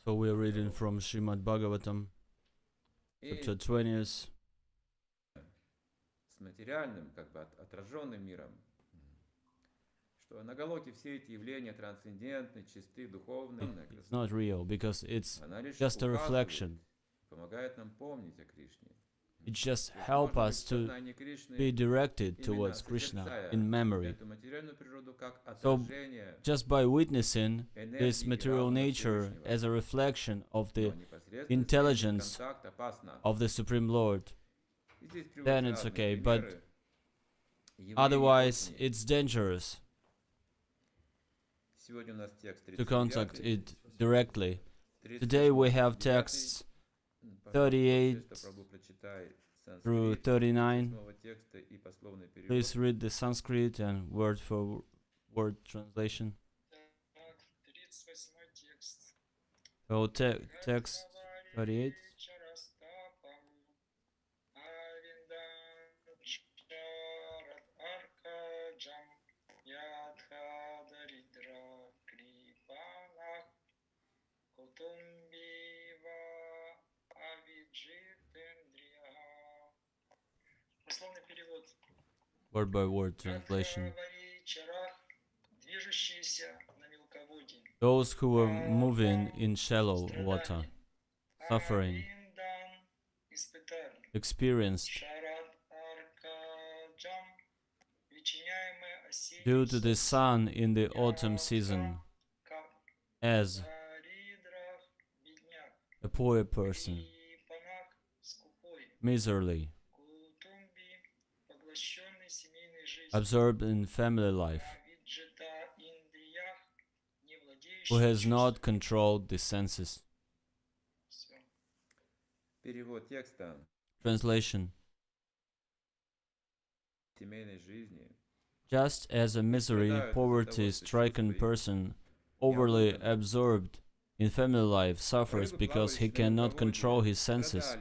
So we are reading from Srimad Bhagavatam, chapter 20. С материальным, как бы отраженным миром, что на Галоке все эти явления трансцендентные, чистые, духовные, It's not real because it's just a reflection. помогает нам помнить о Кришне. It just helps us to be directed towards Krishna in memory. So, just by witnessing this material nature as a reflection of the intelligence of the Supreme Lord, then it's okay, but otherwise it's dangerous to contact it directly. Today we have texts 38 through 39. Please read the Sanskrit and word for word translation. So text 38. Word by word translation. Those who were moving in shallow water, suffering, experienced due to the sun in the autumn season, as a poor person, miserly, absorbed in family life, who has not controlled the senses. Translation. Just as a misery, poverty-stricken person, overly absorbed in family life, suffers because he cannot control his senses,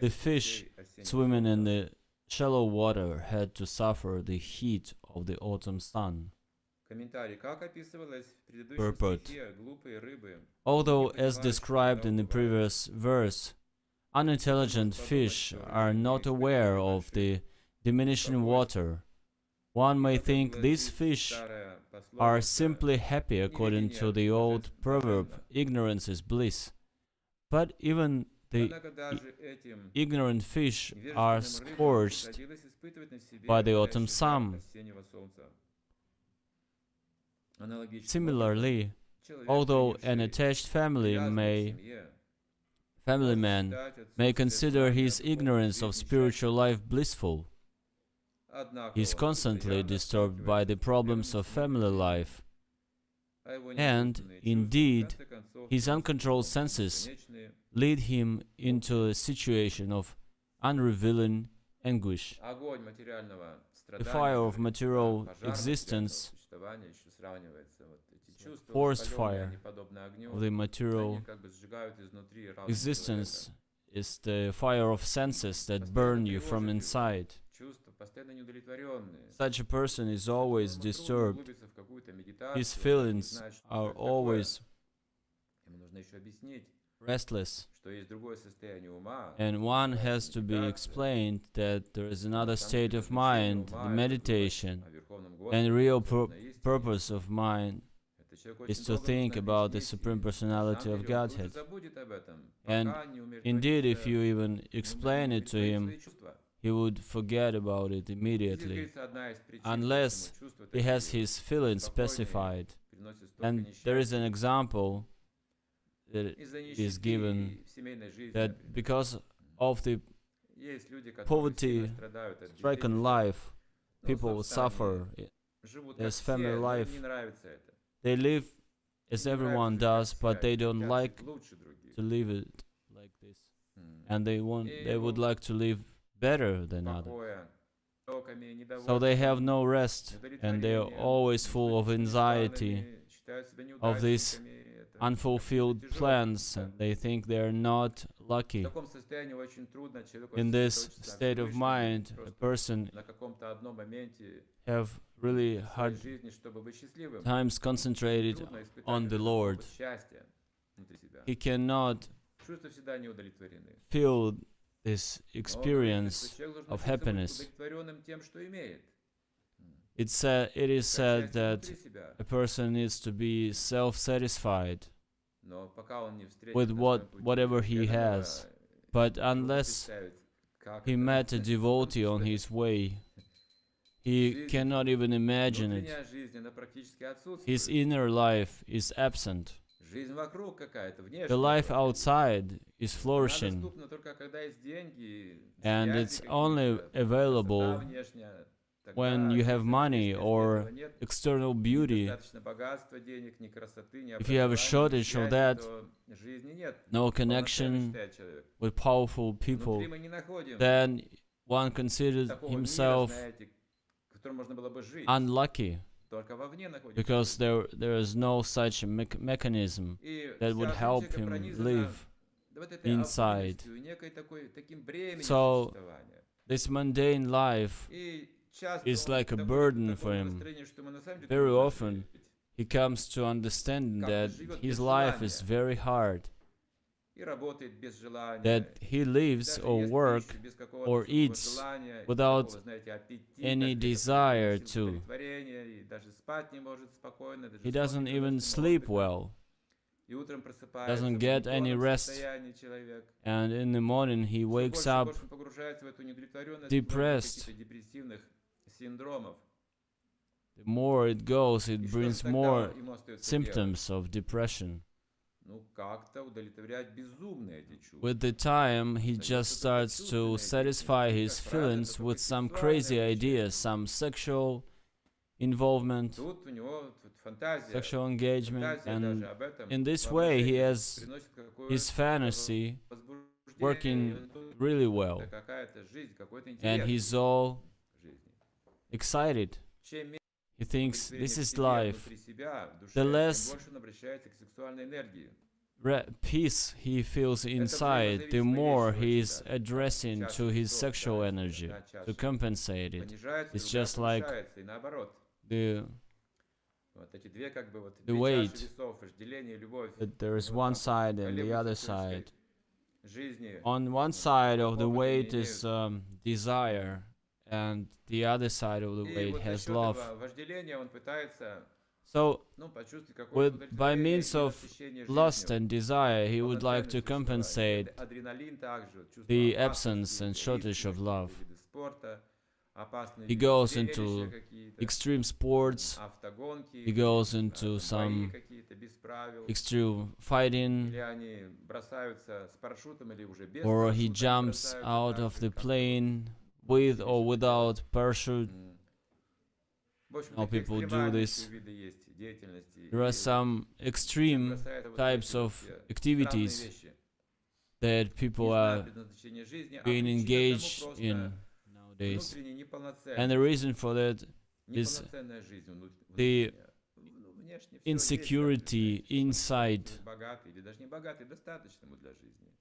the fish swimming in the shallow water had to suffer the heat of the autumn sun. Purport. Although, as described in the previous verse, unintelligent fish are not aware of the diminishing water, one may think these fish are simply happy according to the old proverb, ignorance is bliss. But even the ignorant fish are scorched by the autumn sun. Similarly, although an attached family man may consider his ignorance of spiritual life blissful, he is constantly disturbed by the problems of family life, and, indeed, his uncontrolled senses lead him into a situation of unrevealing anguish. The fire of material existence, forced fire of the material existence, is the fire of senses that burn you from inside. Such a person is always disturbed. His feelings are always restless. And one has to be explained that there is another state of mind, the meditation, and real purpose of mind is to think about the Supreme Personality of Godhead. And indeed, if you even explain it to him, he would forget about it immediately, unless he has his feelings specified. And there is an example that is given that because of the poverty-stricken life, people suffer as family life. They live as everyone does, but they don't like to live it like this, and they would like to live better than others. So they have no rest, and they are always full of anxiety of these unfulfilled plans, and they think they are not lucky. In this state of mind, a person have really hard times concentrated on the Lord, внутри себя. he cannot Чувства всегда не удовлетворены. feel this Но говорится, experience что человек должен of научиться быть happiness. удовлетворенным тем, что имеет. It is Как said счастье that внутри себя. a person needs to be self-satisfied Но пока он не встретит with на своем пути whatever he преданного, has. But трудно unless представить, как he это met a devotee on his way, he cannot even imagine it. внутренняя жизнь, она практически His отсутствует. inner life is absent. Жизнь вокруг какая-то, внешняя. The life только. outside is Она flourishing, доступна только когда есть деньги, and связи it's only какие-то, available красота внешняя. when Тогда, you have если money если or этого нет, external ни beauty. достаточно богатства, денег, ни красоты, ни If you have a образования, ни shortage of связи, that, то жизни нет. no Полноценно connection считает человек. with powerful people, Внутри мы не находим then one considers такого мира, himself знаете, в котором можно было бы жить. unlucky Только вовне находится. because there is no such a mechanism И that вся would жизнь help человека him пронизана live. вот этой inside. алчностью, некой таким бременем So, существования. This mundane life, И часто is он like a доходит burden до for такого him. настроения, что ему на самом деле Very трудно often, жить. he comes to understand Как that он живет his без life is желания. very hard, И работает без желания. that he lives Даже or ест work пищу без какого-то or особого eats желания, without такого, знаете, аппетита, any где-то desire приносит to. удовлетворение, и даже спать не может спокойно, даже He сон doesn't не even приносит ему sleep отдыха. well, И утром просыпается doesn't в get any угнетенном rest, состоянии человек. and in the morning he Всё wakes больше и up больше он погружается в эту неудовлетворенность, depressed. каких-то депрессивных синдромов. The more it goes, it И что brings же тогда more ему остается делать? symptoms of depression. Ну, как-то удовлетворять безумные эти чувства. With the time, he just starts to satisfy his feelings with some crazy ideas, some sexual involvement, Тут у него тут фантазия. sexual engagement, Фантазия and даже об этом in this way he воображение has приносит какое-то his fantasy возбуждение, working и тут really well, это какая-то жизнь, какой-то and интерес he's all в жизни. excited. Чем меньше He thinks удовлетворения this в is себе, life. внутри себя, в душе, The тем less больше он обращается к сексуальной энергии. Peace he feels inside, the more he is addressing to his sexual energy to compensate it. Понижается, It's другая just like повышается, и наоборот. the Вот эти две как бы вот the две weight, чаши весов, вожделение и любовь. that there is вот one так вот side and the колеблются other в человеческой side. жизни. On one side of the Опыта не weight is имеют. desire, and the other side of the И weight вот за has счет love. этого вожделения он пытается, So, ну, почувствовать какое-то by удовлетворение means и of насыщение lust жизнью, and desire, he would like to полноценное существование. compensate Адреналин также, вот чувство the опасности, absence and shortage риски, of love. виды спорта, опасные He виды goes зрелища into какие-то, extreme sports, автогонки, he goes не into знаю, some бои какие-то без правил, extreme fighting, или они бросаются с парашютом, или уже без or he парашюта jumps бросаются out так of же, the как plane with or without parachute. В общем, How такие people do экстремальные this. виды есть деятельности. There are И some extreme бросают вот types эти of вот странные activities вещи. that Не people знают are предназначения жизни, а being причина тому engaged просто in nowadays. внутренняя And неполноценность. the reason for that is Неполноценная жизнь the внутренняя. Ну, внешне всё есть, insecurity как бы, inside. знаете, богатый или даже не богатый, достаточно ему для жизни.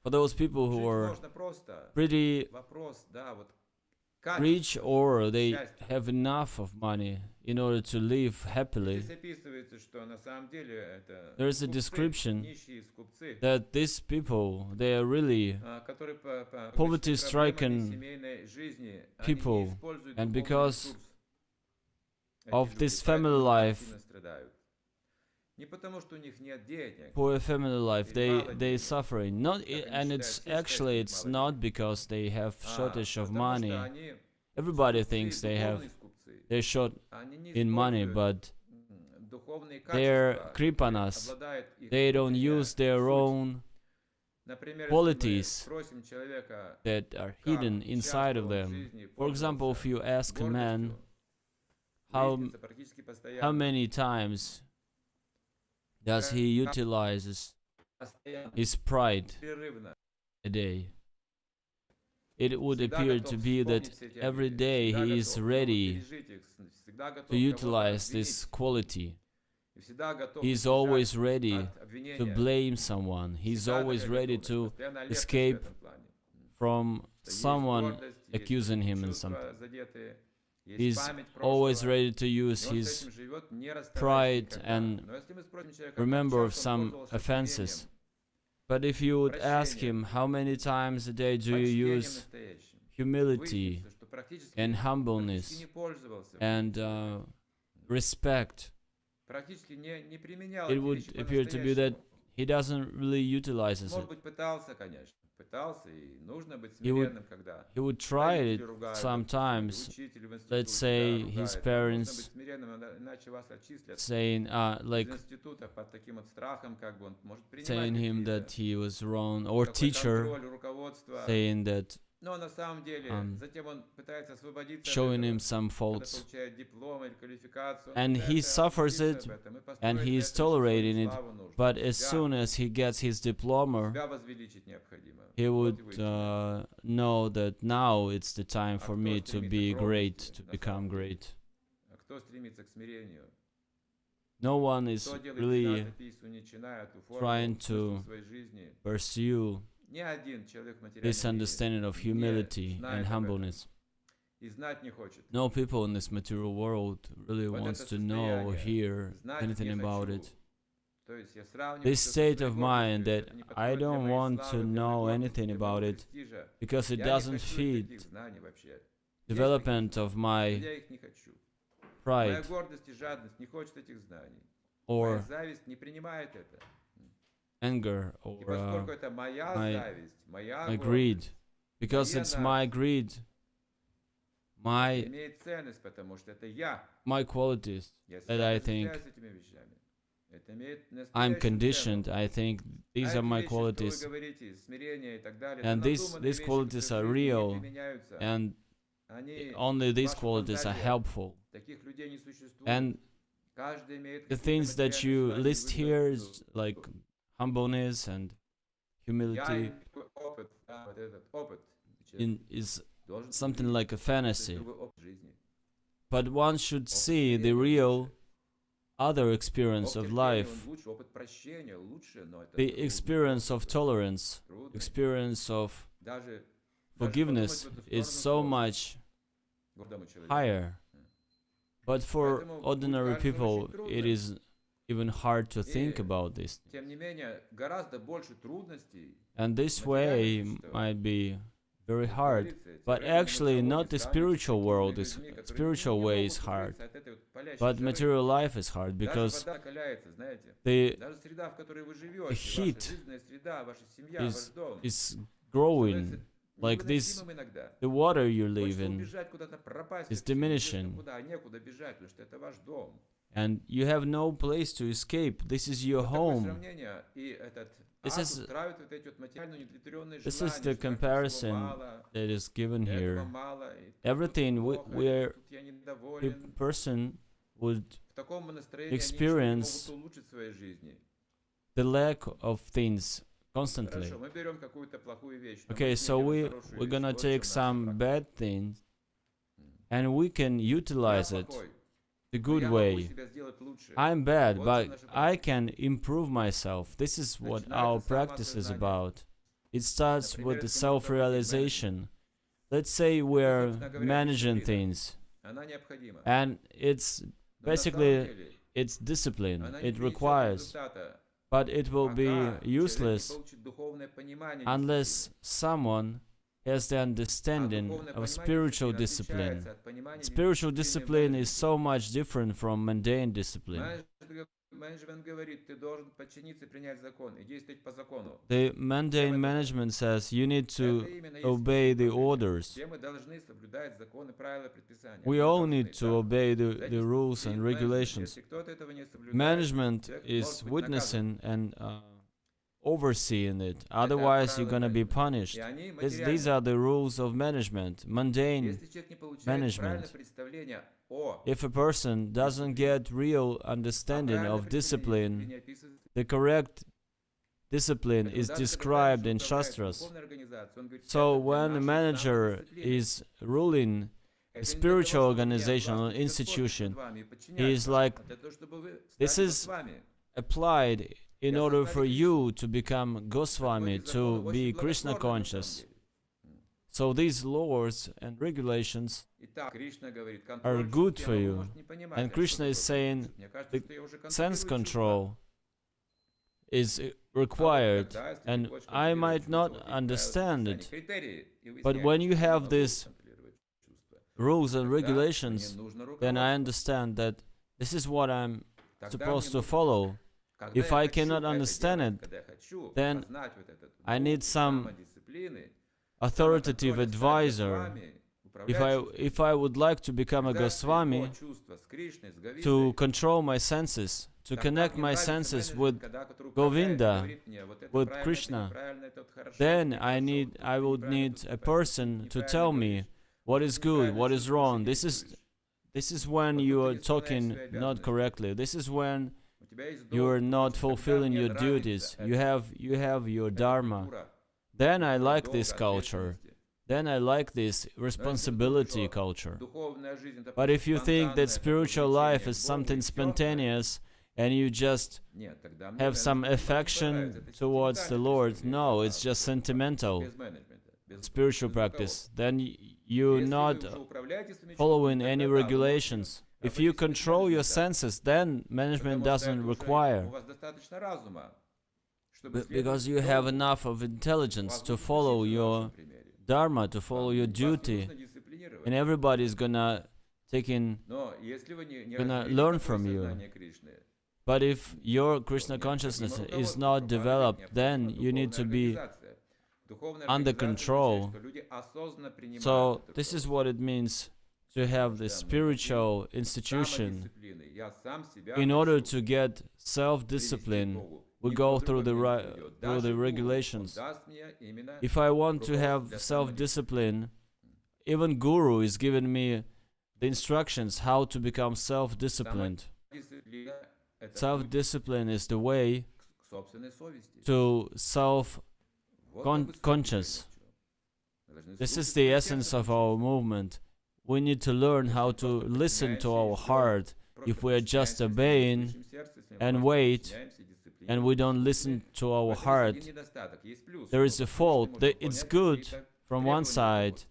For those people who Жить are можно просто. pretty Вопрос, да, вот как rich or they счастье. have enough of money in order to live happily, Здесь описывается, что на самом деле это there is a скупцы, description нищие скупцы, that these people, they are really которые по poverty-stricken проблемами семейной жизни, people, они не используют and духовный because ресурс. Эти of люди, this поэтому family они life, сильно страдают. Не потому, что у них нет денег, poor family life, they suffering. And it's actually it's not because they have shortage of потому money. что они Everybody скупцы, thinks they have духовные скупцы. they're short Они не in money, используют, but духовные they're качества, creep on которые us. обладают их They don't внутренняя use their суть. own Например, qualities если мы спросим человека, that are как hidden inside часто of он в them. жизни For example, if пользовался you ask a man гордостью, how выяснится практически how постоянно, many times does he utilizes постоянно, his pride непрерывно, a day, it would всегда appear готов to be that вспомнить все эти every обиды, day всегда he готов is снова ready пережить их, всегда готов to кого-то utilize this обвинить, quality. и всегда готов He's избежать always ready от to обвинения. blame someone. He's Всегда always такая ready готовность, to постоянно алертность в escape этом плане. from Что есть someone гордость, есть accusing him in чувства something. задетые, He's always ready to use his pride and remember of some offenses. But if you would ask him, how many times a day do you use humility and humbleness and respect, it would appear to be that he doesn't really utilize it. He would try it sometimes. Let's say his parents saying saying him that he was wrong, or teacher saying that showing him some faults, and he suffers it and he is tolerating it, but as soon as he gets his diploma, he would know that now it's the time for me to be great, to become great. No one is really trying to pursue this understanding of humility and humbleness. No people in this material world really wants to know or hear anything about it. This state of mind that I don't want to know anything about it because it doesn't feed development of my pride or anger or my greed, because it's my greed, my qualities that I think I'm conditioned. I think these are my qualities, and these qualities are real, and only these qualities are helpful. And the things that you list here is like humbleness and humility is something like a fantasy. But one should see the real other experience of life, the experience of tolerance, experience of forgiveness is so much higher. But for ordinary people, it is even hard to think about this. And this way might be very hard. But actually, not the spiritual world is spiritual way is hard, but material life is hard, because the heat is growing. Like this, the water you live in is diminishing, and you have no place to escape. This is your home. This is the comparison that is given here. Everything where a person would experience the lack of things constantly. Okay, so we're gonna take some bad things and we can utilize it the good way. I'm bad, but I can improve myself. This is what our practice is about. It starts with the self-realization. Let's say we're managing things, and it's basically it's discipline. It requires, but it will be useless unless someone has the understanding of spiritual discipline. Spiritual discipline is so much different from mundane discipline. The mundane management says you need to obey the orders. We all need to obey the rules and regulations. Management is witnessing and overseeing it, otherwise you're gonna be punished. These are the rules of management, mundane management. If a person doesn't get real understanding of discipline, the correct discipline is described in Shastras. So when a manager is ruling a spiritual organization or institution, he is like, this is applied in order for you to become Goswami, to be Krishna conscious. So these laws and regulations Итак, Кришна говорит, are контроль good чувств for тела you. может не понимать, And а что Krishna is такое saying контроль? Мне кажется, the что я уже sense контролирую чувства. control is А вот required, тогда, если ты and хочешь I контролировать might чувства, not вот здесь появляются understand описания, it. критерии, и But when выясняется, you что я have могу these контролировать чувства. rules and Тогда мне regulations, нужно then I руководство. understand that this is what I'm Тогда supposed мне to нужно, follow. когда If я I хочу cannot это understand делать, it, когда я хочу then познать вот этот I дух need some самодисциплины, authoritative самоконтроля, стать advisor. Госвами, управлять чувствами, If I would like to become a связать своего Goswami, чувства с Кришной, с to Говиндой, control my senses, to тогда connect мне my нравится senses менеджмент, with когда который управляет и Govinda, говорит мне, вот это with правильно, это Krishna, неправильно, это вот хорошо, это then нехорошо, вот тут I ты would неправильно, need тут a ты person to неправильно tell говоришь, me what тут is ты good, неправильно what is чувствуешь и wrong. This действуешь. is when Вот you тут are ты не исполняешь talking свои not обязанности. correctly. This is when У тебя есть you are долг, not потому что тогда fulfilling мне your нравится duties. You эта have your dharma. культура, Then I культура like this долга, culture. ответственности. Then I like this Но если вы думаете, responsibility что culture. духовная жизнь это But просто if you think that спонтанное spiritual такое life влечение is к Богу и something всё, spontaneous and you just нет, тогда мне have some менеджмент не понравится. affection Это towards the сентиментальное Lord, представление, no, а it's just sentimental без менеджмента, без spiritual руководства. practice, then you're Если вы not уже управляете своими following чувствами, any тогда да, вы можете regulations. If you обратиться к control your менеджменту, senses, then потому management что doesn't это уже require, у вас достаточно разума, чтобы because следовать you have долгу. enough of У intelligence вас to будут follow учиться на your вашем примере. dharma, to follow your Вас не duty, нужно дисциплинировать. and everybody's gonna take in, Но если вы не gonna развили learn такое from you. сознание Кришны, But if your то Krishna необходимо consciousness is руководство, not руководить, developed, then необходима you need to духовная be организация. Духовная under организация означает, control. что люди осознанно принимают So это this is руководство. what it means to have the spiritual institution. Самодисциплины. Я сам себя In order хочу to get привести к self-discipline, Богу. we Никто go другой through the мне не through приведет. the Даже Гуру, он regulations. даст мне именно If I want to руководство have для самодисциплины. self-discipline, even Guru is giving me the instructions how to become self-disciplined. Самодисциплина — это путь Self-discipline is the way к собственной совести. to Вот как бы self-conscious. Мы должны This is слушать the свое essence сердце, of our movement. We need to learn how to listen to our heart. If we are just obeying and wait, and we don't listen to our heart, there is a fault. It's good from one side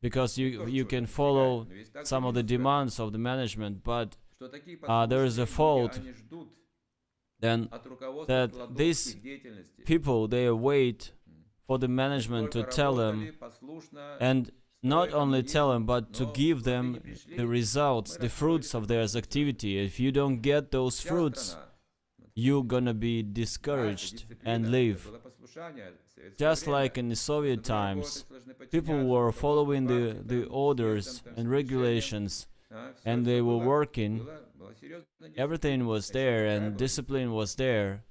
because you can follow some of the demands of the management, but there is a fault then that these people, they wait for the management to tell them, and not only tell them, but to give them the results, the fruits of their activity. If you don't get those fruits, you're gonna be discouraged and leave. Just like in the Soviet times, people were following the orders and regulations, and they were working. Everything was there and discipline was there.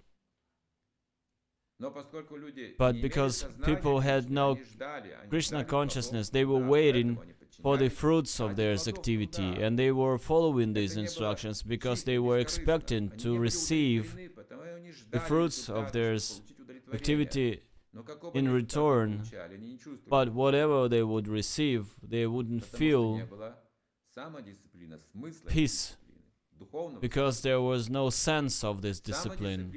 But because people had no Krishna consciousness, they were waiting for the fruits of their activity, and they were following these instructions because they were expecting to receive the fruits of their activity in return. But whatever they would receive, they wouldn't feel peace because there was no sense of this discipline.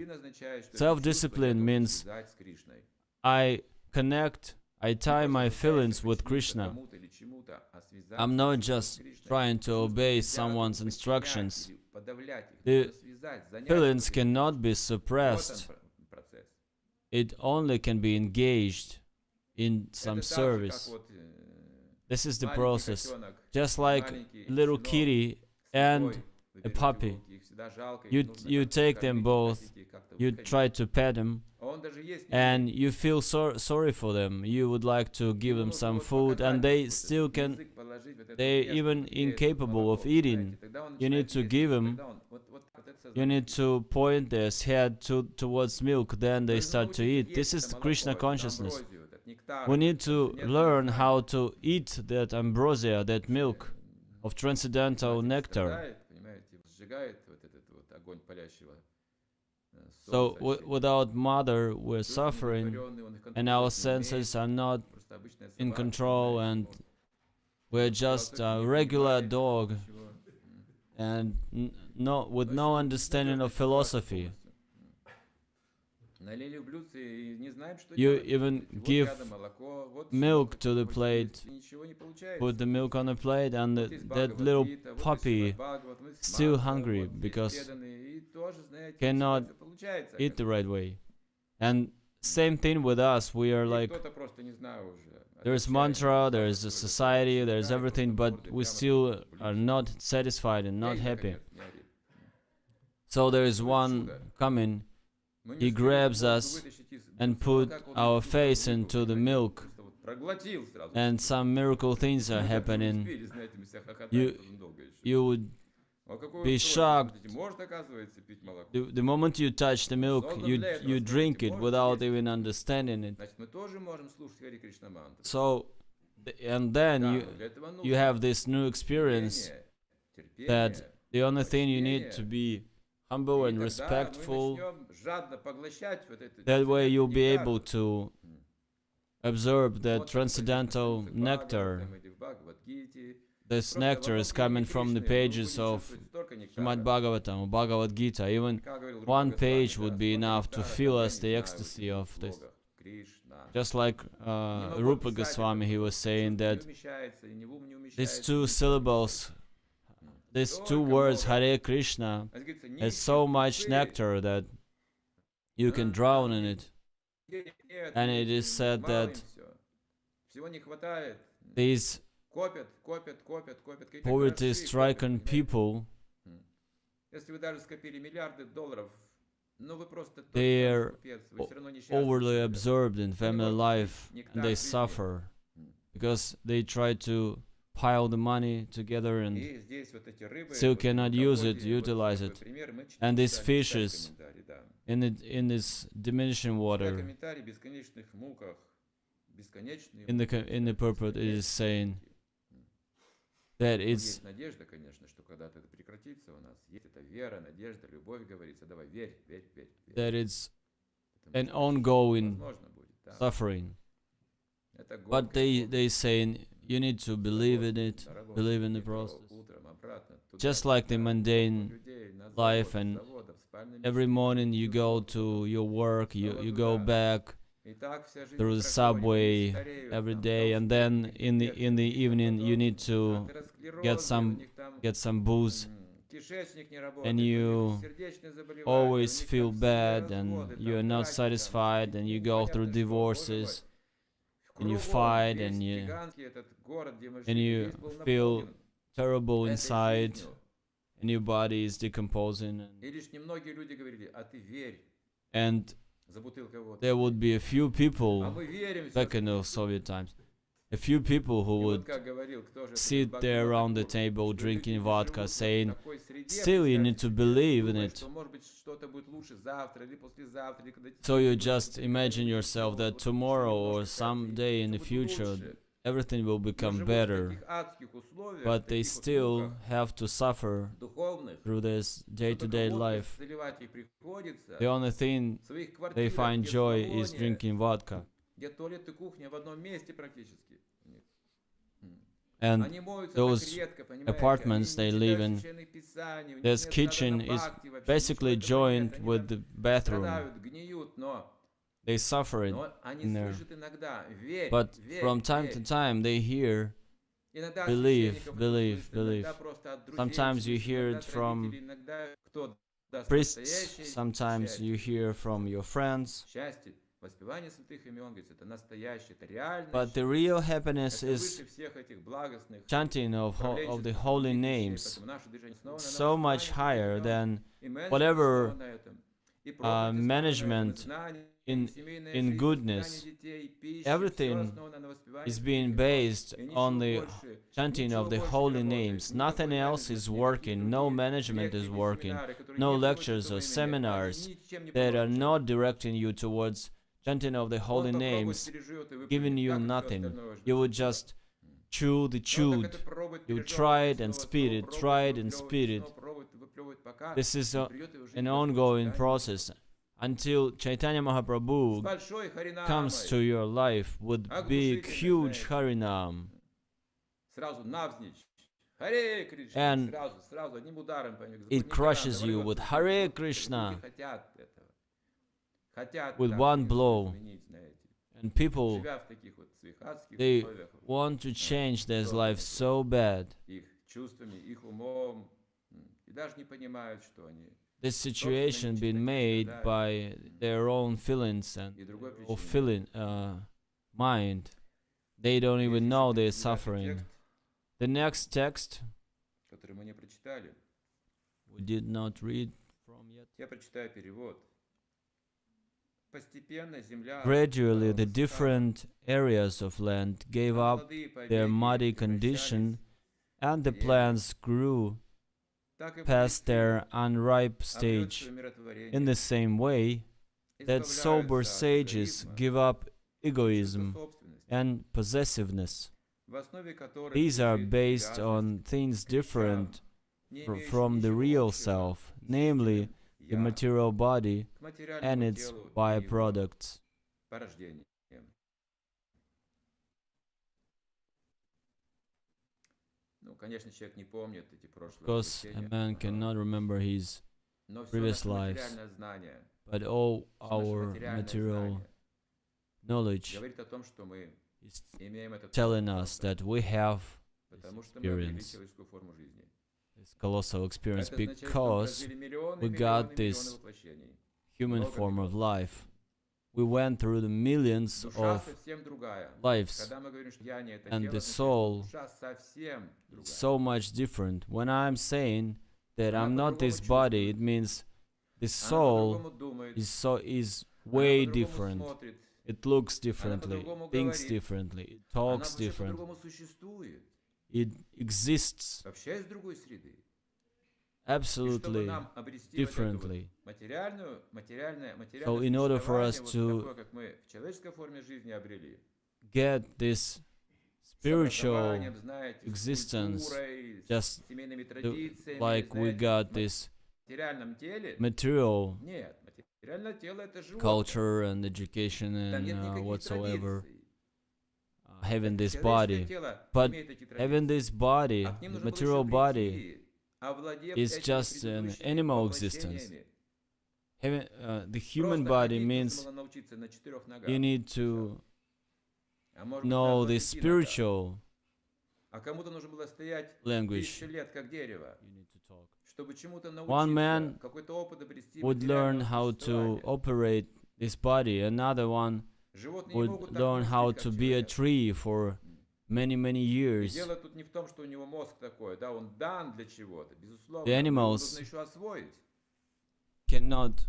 Self-discipline means I connect, I tie my feelings with Krishna. I'm not just trying to obey someone's instructions. The feelings cannot be suppressed. It only can be engaged in some service. This is the process. Just like little kitty and a puppy. You take them both, you try to pet them, and you feel sorry for them. You would like to give them some food, and they still can, they're even incapable of eating. You need to give them, you need to point their head towards milk, then they start to eat. This is Krishna consciousness. We need to learn how to eat that ambrosia, that milk of transcendental nectar. So without mother, we're suffering, and our senses are not in control, and we're just a regular dog, and with no understanding of philosophy. Налили в блюдце и не знаем, что You делать. even Вот give рядом молоко, вот milk to что-то the хочешь plate, есть, и ничего не получается. put the milk on the plate, and Вот есть that little Бхагавад-гита, вот есть puppy, Сримад Бхагават, вот есть still мантра, hungry вот есть because преданные, и тоже, знаете, не всегда cannot все получается, eat the right оказывается. way. And same thing with us. We are И like, кто-то просто, не знаю уже, от there's отчаяния mantra, вот there's a попросту это society, there's считает, everything, просто but мордой we прямо still в are блюдце. not satisfied and not Эй, happy. наконец, не ори. So there is Ну и one чудо. coming, Мы не he успели grabs морду us вытащить из and блюдца, а put как он our всю face воду into the выпил, milk, просто вот проглотил сразу. and some miracle things are Мы так и не happening. успели, знаете, мы себя хохотали You потом долго еще. you would А какое be устройство, shocked смотрите, может, оказывается, пить молоко? the moment you touch the milk, Создан для этого, you drink смотрите, it может without есть. even understanding it. Значит, мы тоже можем слушать Хари Кришна мантру. So, and then Да, you но для этого you нужно have this new experience терпение, that терпение. the only thing you need почтение. to be humble И and тогда мы respectful. начнем жадно поглощать вот это That way you'll be нектар. able to absorb that Вот, transcendental в nectar. Бхагаватам или в Бхагавад-гите. This Просто nectar в is одном coming книге from the Кришны вы pages будете of чувствовать столько Srimad нектара. Bhagavatam or Bhagavad Gita. Even Как говорил Рупа one Госвами, page да, would be столько enough to нектара, fill как я us не the знаю в ecstasy этих of this. слогах. Кришна. Just like Не могу Rupa описать Goswami, это, he was saying чувство that не умещается, и в ум не these умещается, two ничего не syllables, these two Столько words, много. Hare Krishna, А говорится, has нищие so much скупые, nectar that you can drown in it. нет, And it is им said мало that им всё. Всего не хватает. these Копят. Какие-то poverty-stricken гроши копят, понимаете? people, Если вы даже скопили миллиарды долларов, но вы просто тот they самый are скупец, вы всё равно несчастны overly всегда. absorbed in family life and they suffer because they try to pile the money together and И здесь вот эти рыбы, still вот cannot в use it, Бхагавате, вот utilize такой it. пример, мы And these читали fishes комментарий, да. in this diminishing water, Комментарий бесконечных муках, бесконечные in the purport, it is saying that it's Есть надежда, конечно, что когда-то это прекратится у нас. Есть эта вера, надежда, любовь, говорится. Давай, верь. that it's Потому an что ongoing возможно будет, да. suffering. Это But гонка, they saying you need to believe in it, дорогой, believe in the метро, process. утром, обратно, туда, Just like the сюда, mundane людей, на life, завод, and с завода, в спальное every место, morning you go туда, to your work, you go туда. back И так вся жизнь through the проходит, subway люди стареют, every там, day, and then толстые, in the какие-то evening you потом need to атеросклерозы, get у some них там, booze, кишечник не работает, and у них you сердечные заболевания, у always них feel там bad семьи and разводы, you are там not браки, там satisfied, and you ну, go понятно, through что, боже мой. divorces, and you Кругом fight, весь and гигантский этот город, где мы and жили, you весь был feel наполнен terrible этой inside, жизнью. and your body is decomposing, И лишь немногие люди говорили, а ты верь and за бутылкой водки. there would be a few А people мы верим back in the Soviet times, a few people who И вот would как говорил, кто же это sit был there Бхагават around the Гуру, table что люди drinking живут vodka, вот в saying, такой среде, still you need представьте to себе, believe in думая, it. что, может быть, что-то будет лучше завтра или послезавтра, или когда So you будет just что-то imagine такое, yourself вот that лучше, tomorrow немножко or кажется, someday in the всё будет future лучше. everything will Но become живут в better, таких адских условиях, but they таких вот still муках have to suffer духовных, through this что только day-to-day водкой life. заливать их приходится. The only thing В своих they квартирах, find где в joy is салоне, drinking vodka. где туалет и кухня в одном месте практически. And Они моются those так редко, понимаете, apartments они they не live читают in, священных писаний, у них this нет kitchen садхана is бхакти вообще, basically ничего этого нет, joined они with там the bathroom. страдают, гниют, но They suffer it они in there. слышат иногда, верь, But верь, from time to верь. time they hear, Иногда от believe, священников это believe, слышат, believe. иногда просто от друзей Sometimes you слышат, hear иногда it от from родителей, иногда кто даст priests, настоящее sometimes you счастье. hear from your friends. Счастье, воспевание святых имен, говорится, это настоящее, это реальное But the счастье. real happiness Это is выше всех этих благостных chanting of the управленческих holy других вещей, names поэтому наше движение основано на so much воспевании higher святых than имен, и менеджмент whatever основан на этом, и проповедь основана на этом, и management знание, и in семейная in жизнь, goodness. воспитание детей, пища, Everything всё основано на воспевании is святых being имен. based И on ничего the больше, chanting ничего of the больше не holy работает, names. никакой Nothing else менеджмент, is никакие working, no другие management is лекции, working, семинары, которые no не приводят lectures к or этому имени, seminars они ничем не that are поможет not человеку. directing you towards chanting of the Он holy попробует, names, переживет и выплюнет, giving you так и всё nothing. остальное ждет You would себя. just chew the Но так chewed. это пробует, You пережевывает, try и it and снова, spit снова it, пробует, try it and выплевывает, spit it. снова пробует, выплевывает, пока This is не придет его жизнь an к ongoing процветанию. process until Chaitanya С Mahaprabhu большой comes to харинамой, your life with big, huge знаете. Harinam. сразу навзничь. Харе Кришна, And сразу, одним ударом по нему. it crushes you with Hare Krishna. Люди хотят этого. with one blow. And people, they want to change their life so bad. This situation been made by their own feelings and mind. They don't even know they're suffering. The next text we did not read from yet. Gradually, the different areas of land gave up their muddy condition, and the plants grew past their unripe stage. In the same way that sober sages give up egoism and possessiveness. These are based on things different from the real self, namely the material body and its byproducts. Of course, a man cannot remember his previous lives, but all our material knowledge is telling us that we have this experience, this colossal experience, because we got this human form of life. We went through the millions of lives, and the soul is so much different. When I'm saying that I'm not this body, it means the soul is way different. It looks differently, thinks differently, it talks differently. It exists absolutely differently. So in order for us to get this spiritual existence, just like we got this material culture and education and whatsoever, having this body, but having this body, the material body, is just an animal existence. Having the human body means you need to know the spiritual language. You need to talk. One man would learn how to operate this body, another one would learn how to be a tree for many, many years. The animals cannot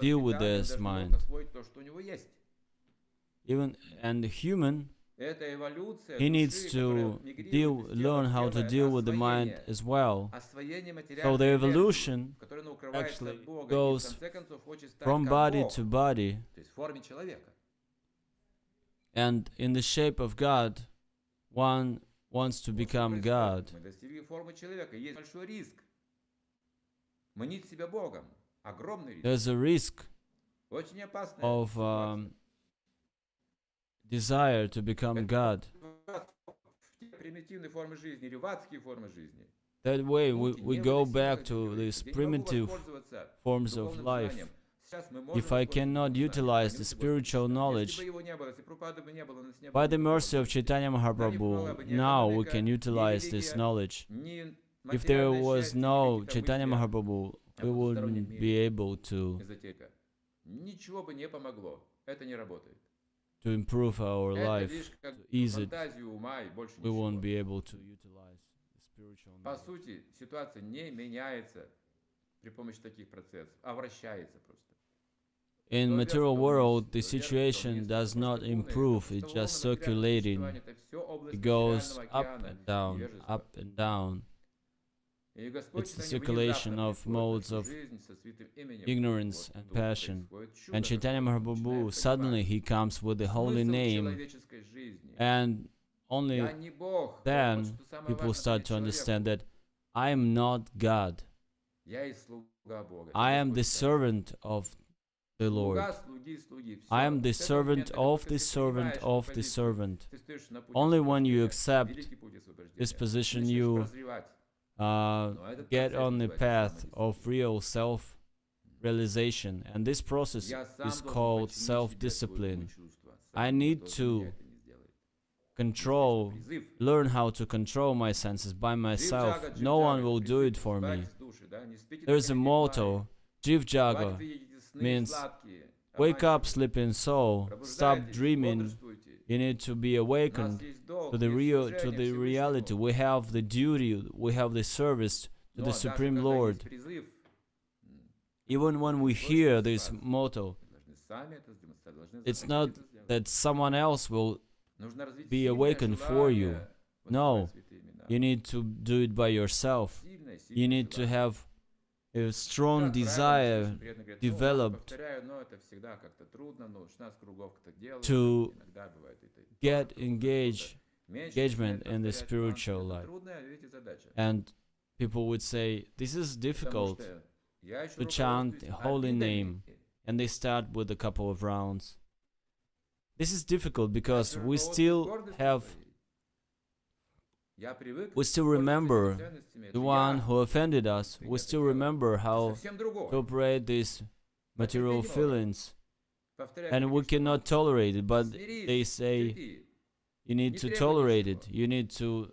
deal with this mind. And the human, he needs to learn how to deal with the mind as well. So the evolution actually goes from body to body, and in the shape of God, one wants to become God. There's a risk of desire to become God. That way we go back to these primitive forms of life. If I cannot utilize the spiritual knowledge, by the mercy of Chaitanya Mahaprabhu, now we can utilize this knowledge. If there was no Chaitanya Mahaprabhu, we wouldn't be able to improve our life, to ease it. We won't be able to utilize the spiritual knowledge. In material world, the situation does not improve, it's just circulating. It goes up and down, up and down. It's the circulation of modes of ignorance and passion. And Chaitanya Mahaprabhu, suddenly he comes with the holy name, and only then people start to understand that I am not God. I am the servant of the Lord. I am the servant of the servant of the servant. Only when you accept this position, you get on the path of real self, realization, and this process Я сам is должен called подчинить себе свои self-discipline. чувства. I Сам, need кто за to меня это не сделает. control, Призыв. learn how to control my senses by myself. Джив-джага, No one джив-джага, will do призыв, it for me. просыпайтесь, души, да, не спите, There's так a и не motto, Jiv Jaga, Хватит видеть эти сны means сладкие, wake up, обманчивые. sleeping soul, stop Пробуждайтесь, dreaming. бодрствуйте. You need to be У нас awakened есть долг, to the есть real, to служение the reality. Всевышнему. We have the duty, we have the service to Но the даже Supreme когда Lord. есть призыв, Even when we hear this motto, мы должны сами это сделать, должны it's захотеть not это сделать. that someone else will Нужно развить be сильное awakened for you. желание No, воспевать святые имена. you need to do it by yourself. Сильное, You сильное need to желание. have a strong Как правило, desire слышим, приятно говорят, developed повторяю, но это всегда как-то трудно, 16 кругов так делаю, to иногда бывает это get трудно, engaged, меньше engagement in the повторять мантры, spiritual это life. трудная, видите, задача. And people would say, this is Потому difficult что я еще to chant the руководствуюсь holy обидами. name. And they start with a couple of rounds. This is difficult because Я we руководствуюсь still гордостью have, своей. Я привык we still пользоваться remember этими ценностями. the Это one я. who offended us. We still remember how Совсем другое. to operate these material feelings. Повторяю, And we Кришна, cannot tolerate it, but смирись, they say терпи. you need Не to требуй tolerate ничего. it. You need to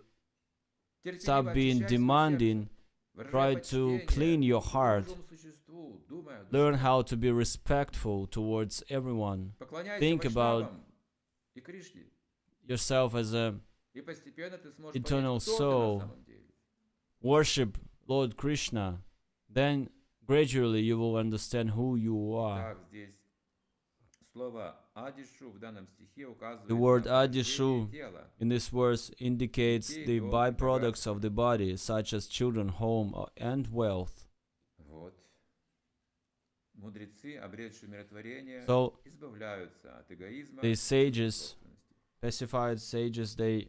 Терпеливо stop being очищай свое demanding. сердце. Выражай Try to почтение clean your к heart. другому существу, думая о душе. Learn how to be respectful towards everyone. Поклоняйся Think about Вайшнавам и Кришне. yourself as a И постепенно ты сможешь eternal понять, кто ты soul. на самом деле. worship Lord Krishna. Then gradually you will understand who you are. Так, здесь слово «адишу» в данном стихе указывает The word на «адишу» порождение тела. In this verse indicates Детей, the дом и byproducts богатство. of the body, such as children, home, and wealth. Вот. Мудрецы, обретшие умиротворение, So избавляются от эгоизма the и sages, собственности. specified sages, they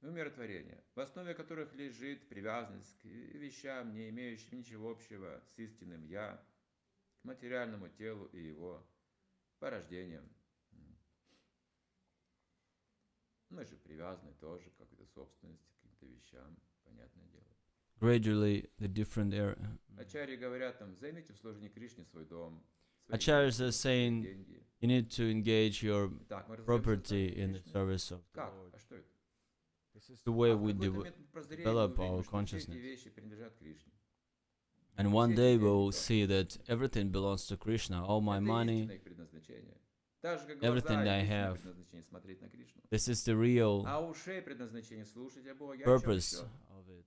Умиротворение, в основе которых лежит привязанность к вещам, не имеющим ничего общего с истинным «я», к материальному телу и его порождением. Мы же привязаны тоже к какой-то собственности, к каким-то вещам, понятное дело. gradually the different Ачарьи говорят там, займите в служении Кришне свой дом, свои Acharyas are имущество, свои saying деньги. you need to engage your Так, мы разберемся property с in the Кришной. service of the Как? Lord. А что это? This is the way А в we какой-то момент мы прозреем, develop мы увидим, our что все эти consciousness. вещи принадлежат Кришне. And one day we will see that everything belongs to Krishna. All my Это money, истинное их предназначение. Так же, как everything глаза, I истинное have. предназначение смотреть на Кришну. this is the real А ушей предназначение слушать о Боге. О чем purpose еще? of it.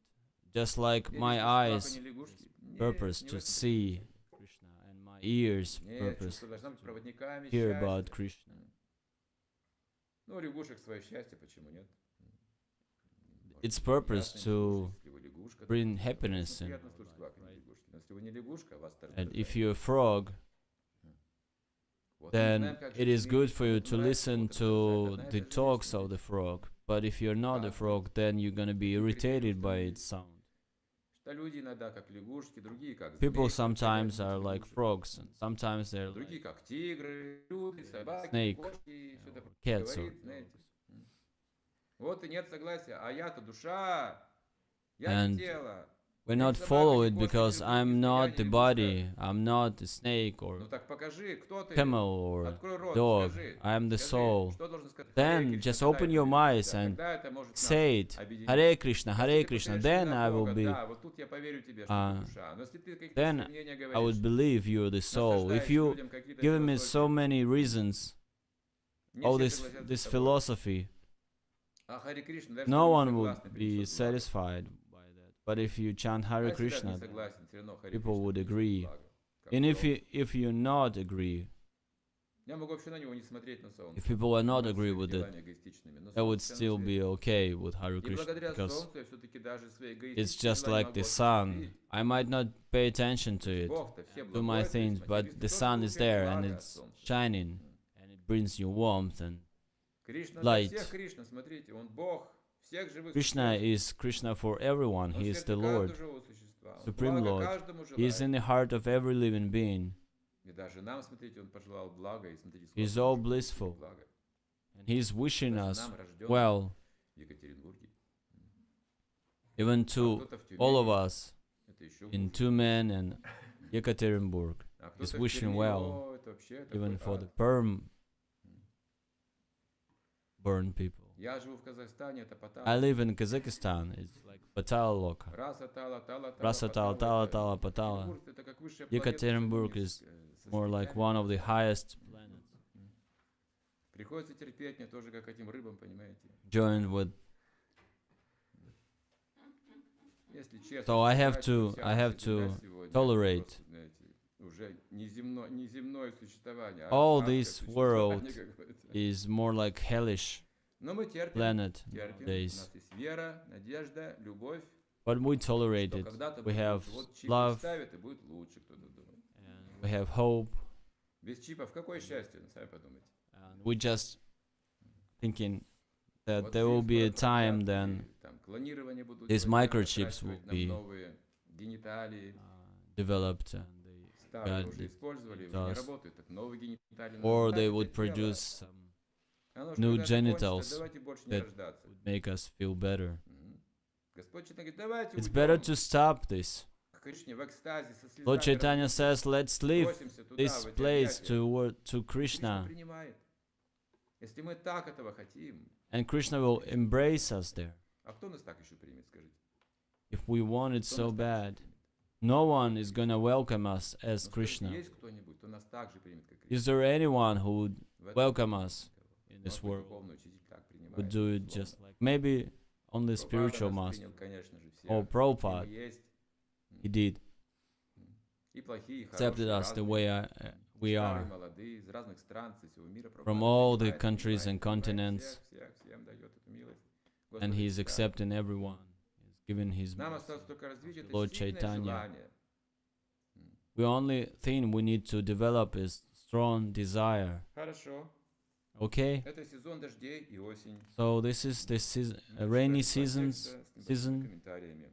Just like Или my что, eyes собака, не лягушки? Нет, purpose не в to этом see причина. Krishna and my ears Нет, purpose чувство должно быть проводниками hear счастья. about Krishna. Ну, у лягушек свое счастье, почему нет? Its Может, purpose приятно, to если вы лягушка, то bring конечно, happiness in приятно our слушать life, собаку, не right? лягушки. Но если вы не лягушка, вас тоже And if раздражает. you're a frog, Вот мы then знаем, как it жить is в good мире, for you вот to нравится, listen вот to раздражает. Одна и the та же talks вещь. of the frog. But if you're not a frog, then you're gonna be irritated by its sound. Что люди иногда как лягушки, другие как People змеи, sometimes которые are like лягушек. frogs, and sometimes they're Другие like как тигры, люди, собаки, snake, кошки, и всё такое cats or говорит, знаете. Вот и нет согласия, а я-то душа, я And не тело. we're Я not не собака, follow не it кошка, because не I'm лягушка, я not не the лягушка. body, I'm not a snake or Ну так покажи, кто ты. camel or Открой рот, dog, скажи. I am the Скажи, soul. что должен сказать? Then Харе Кришна, just когда open это your будет? eyes Да, and когда это может нас say it. объединить? Hare Krishna, Если Hare ты Krishna. повторяешь Then имена I will Бога, be, да, вот тут я поверю тебе, что ты душа. Но если ты какие-то then свои мнения I говоришь, would believe you're the soul. If насаждаешь you людям какие-то give me so философии, many reasons, не all все this согласятся this с тобой. philosophy, А Харе Кришна, даже no если one не would согласны, be принесет благо. satisfied by that. But if you chant А Hare если даже Krishna, не then согласен, всё равно Харе people Кришна would принесет agree. благо. Как And солнце. if you not agree, Я могу вообще на него не смотреть, на солнце. if people are not заниматься agree своими with it, делами эгоистичными, но I would солнце всё still на be свете. okay with Hare И Krishna благодаря because солнцу я все-таки даже свои it's эгоистичные just дела не like могу the sun. осуществить. I might not pay attention to it, Бог-то все do my благой, то есть things, but материалисты the тоже sun is получают there and благо от it's солнца. shining and it brings you warmth and Кришна light. для всех Кришна, смотрите, он Бог всех живых Krishna существ. is Krishna for everyone. Он He в is сердце the Lord, каждого живого существа. Он Supreme благо Lord. каждому He is желает. in the heart of every living being. И даже нам, смотрите, он пожелал блага, и смотрите, He is сколько all может быть blissful. блага. And He is wishing Даже us нам, рожденным well, в Екатеринбурге. even А to кто-то в all of Тюмени, us это еще in хуже. Tumen and Yekaterinburg А is кто-то в wishing Перми, well это вообще even такой for the ад. burn people. Я живу в Казахстане, это I Потала. live in Kazakhstan. It's like Patala Loka. Раса Тала, Тала, Тала, Rasa Tala Потала. Tala Tala Patala. Екатеринбург это как высшая планета Yekaterinburg соединить is more like степями. one of the highest planets, Приходится терпеть мне тоже, как этим рыбам, понимаете? joined with. Если честно, So I have сказать, to, что вся I have наша земля to сегодня, это tolerate просто, знаете, уже неземное существование, all адское this существование, world как говорится. is more like hellish Но мы терпим, planet у nowadays. нас есть вера, надежда, любовь, But we tolerate что it. когда-то We будет have лучше. Вот чип love вставят, и будет лучше, кто-то думает. and we have hope. Без чипов какое счастье, сами подумайте. And we just thinking that Вот there will жизнь be a скоро time продлят, then и там клонирование будут these делать, microchips will отращивать нам be новые гениталии. developed and they Старые got уже it, использовали, уже does. не работают, так новые гениталии. or надо they ставить, would это дело. produce some Оно ж new когда-то кончится, genitals давайте больше не that рождаться. would make us feel better. Мгм. Господь Чайтанья говорит, давайте It's уйдем better to stop this. к Кришне в экстазе со Lord слезами, Chaitanya says, let's leave бросимся туда, this в эти place объятия. to Кришна Krishna, принимает. Если мы так этого хотим, and Krishna will embrace us there. а кто нас так еще примет, скажите? If we want it Кто so нас так еще bad, примет? no one is gonna welcome us as Но скажите, Krishna. есть кто-нибудь, кто нас так же примет, как Кришна? Is there anyone who would В этом welcome нет us никого. in Может this быть, world, духовный учитель так принимает, would do it безусловно. just like maybe only Прабхупада spiritual нас master? принял, конечно же, всех, Or какие Prabhupada, мы есть. he did, И плохие, и accepted хорошие, us the разные, way we старые, are, молодые, из разных стран, со всего мира. from Прабхупада all the принимает, countries принимает, and принимает continents, всем дает эту милость. and Господи, he is да. accepting everyone. He's giving his Нам mercy. осталось только развить это Lord сильное Chaitanya. желание. The only thing we need to develop is strong desire. Хорошо. Okay? Это сезон дождей и осень. So this is the season, rainy seasons, season комментариями.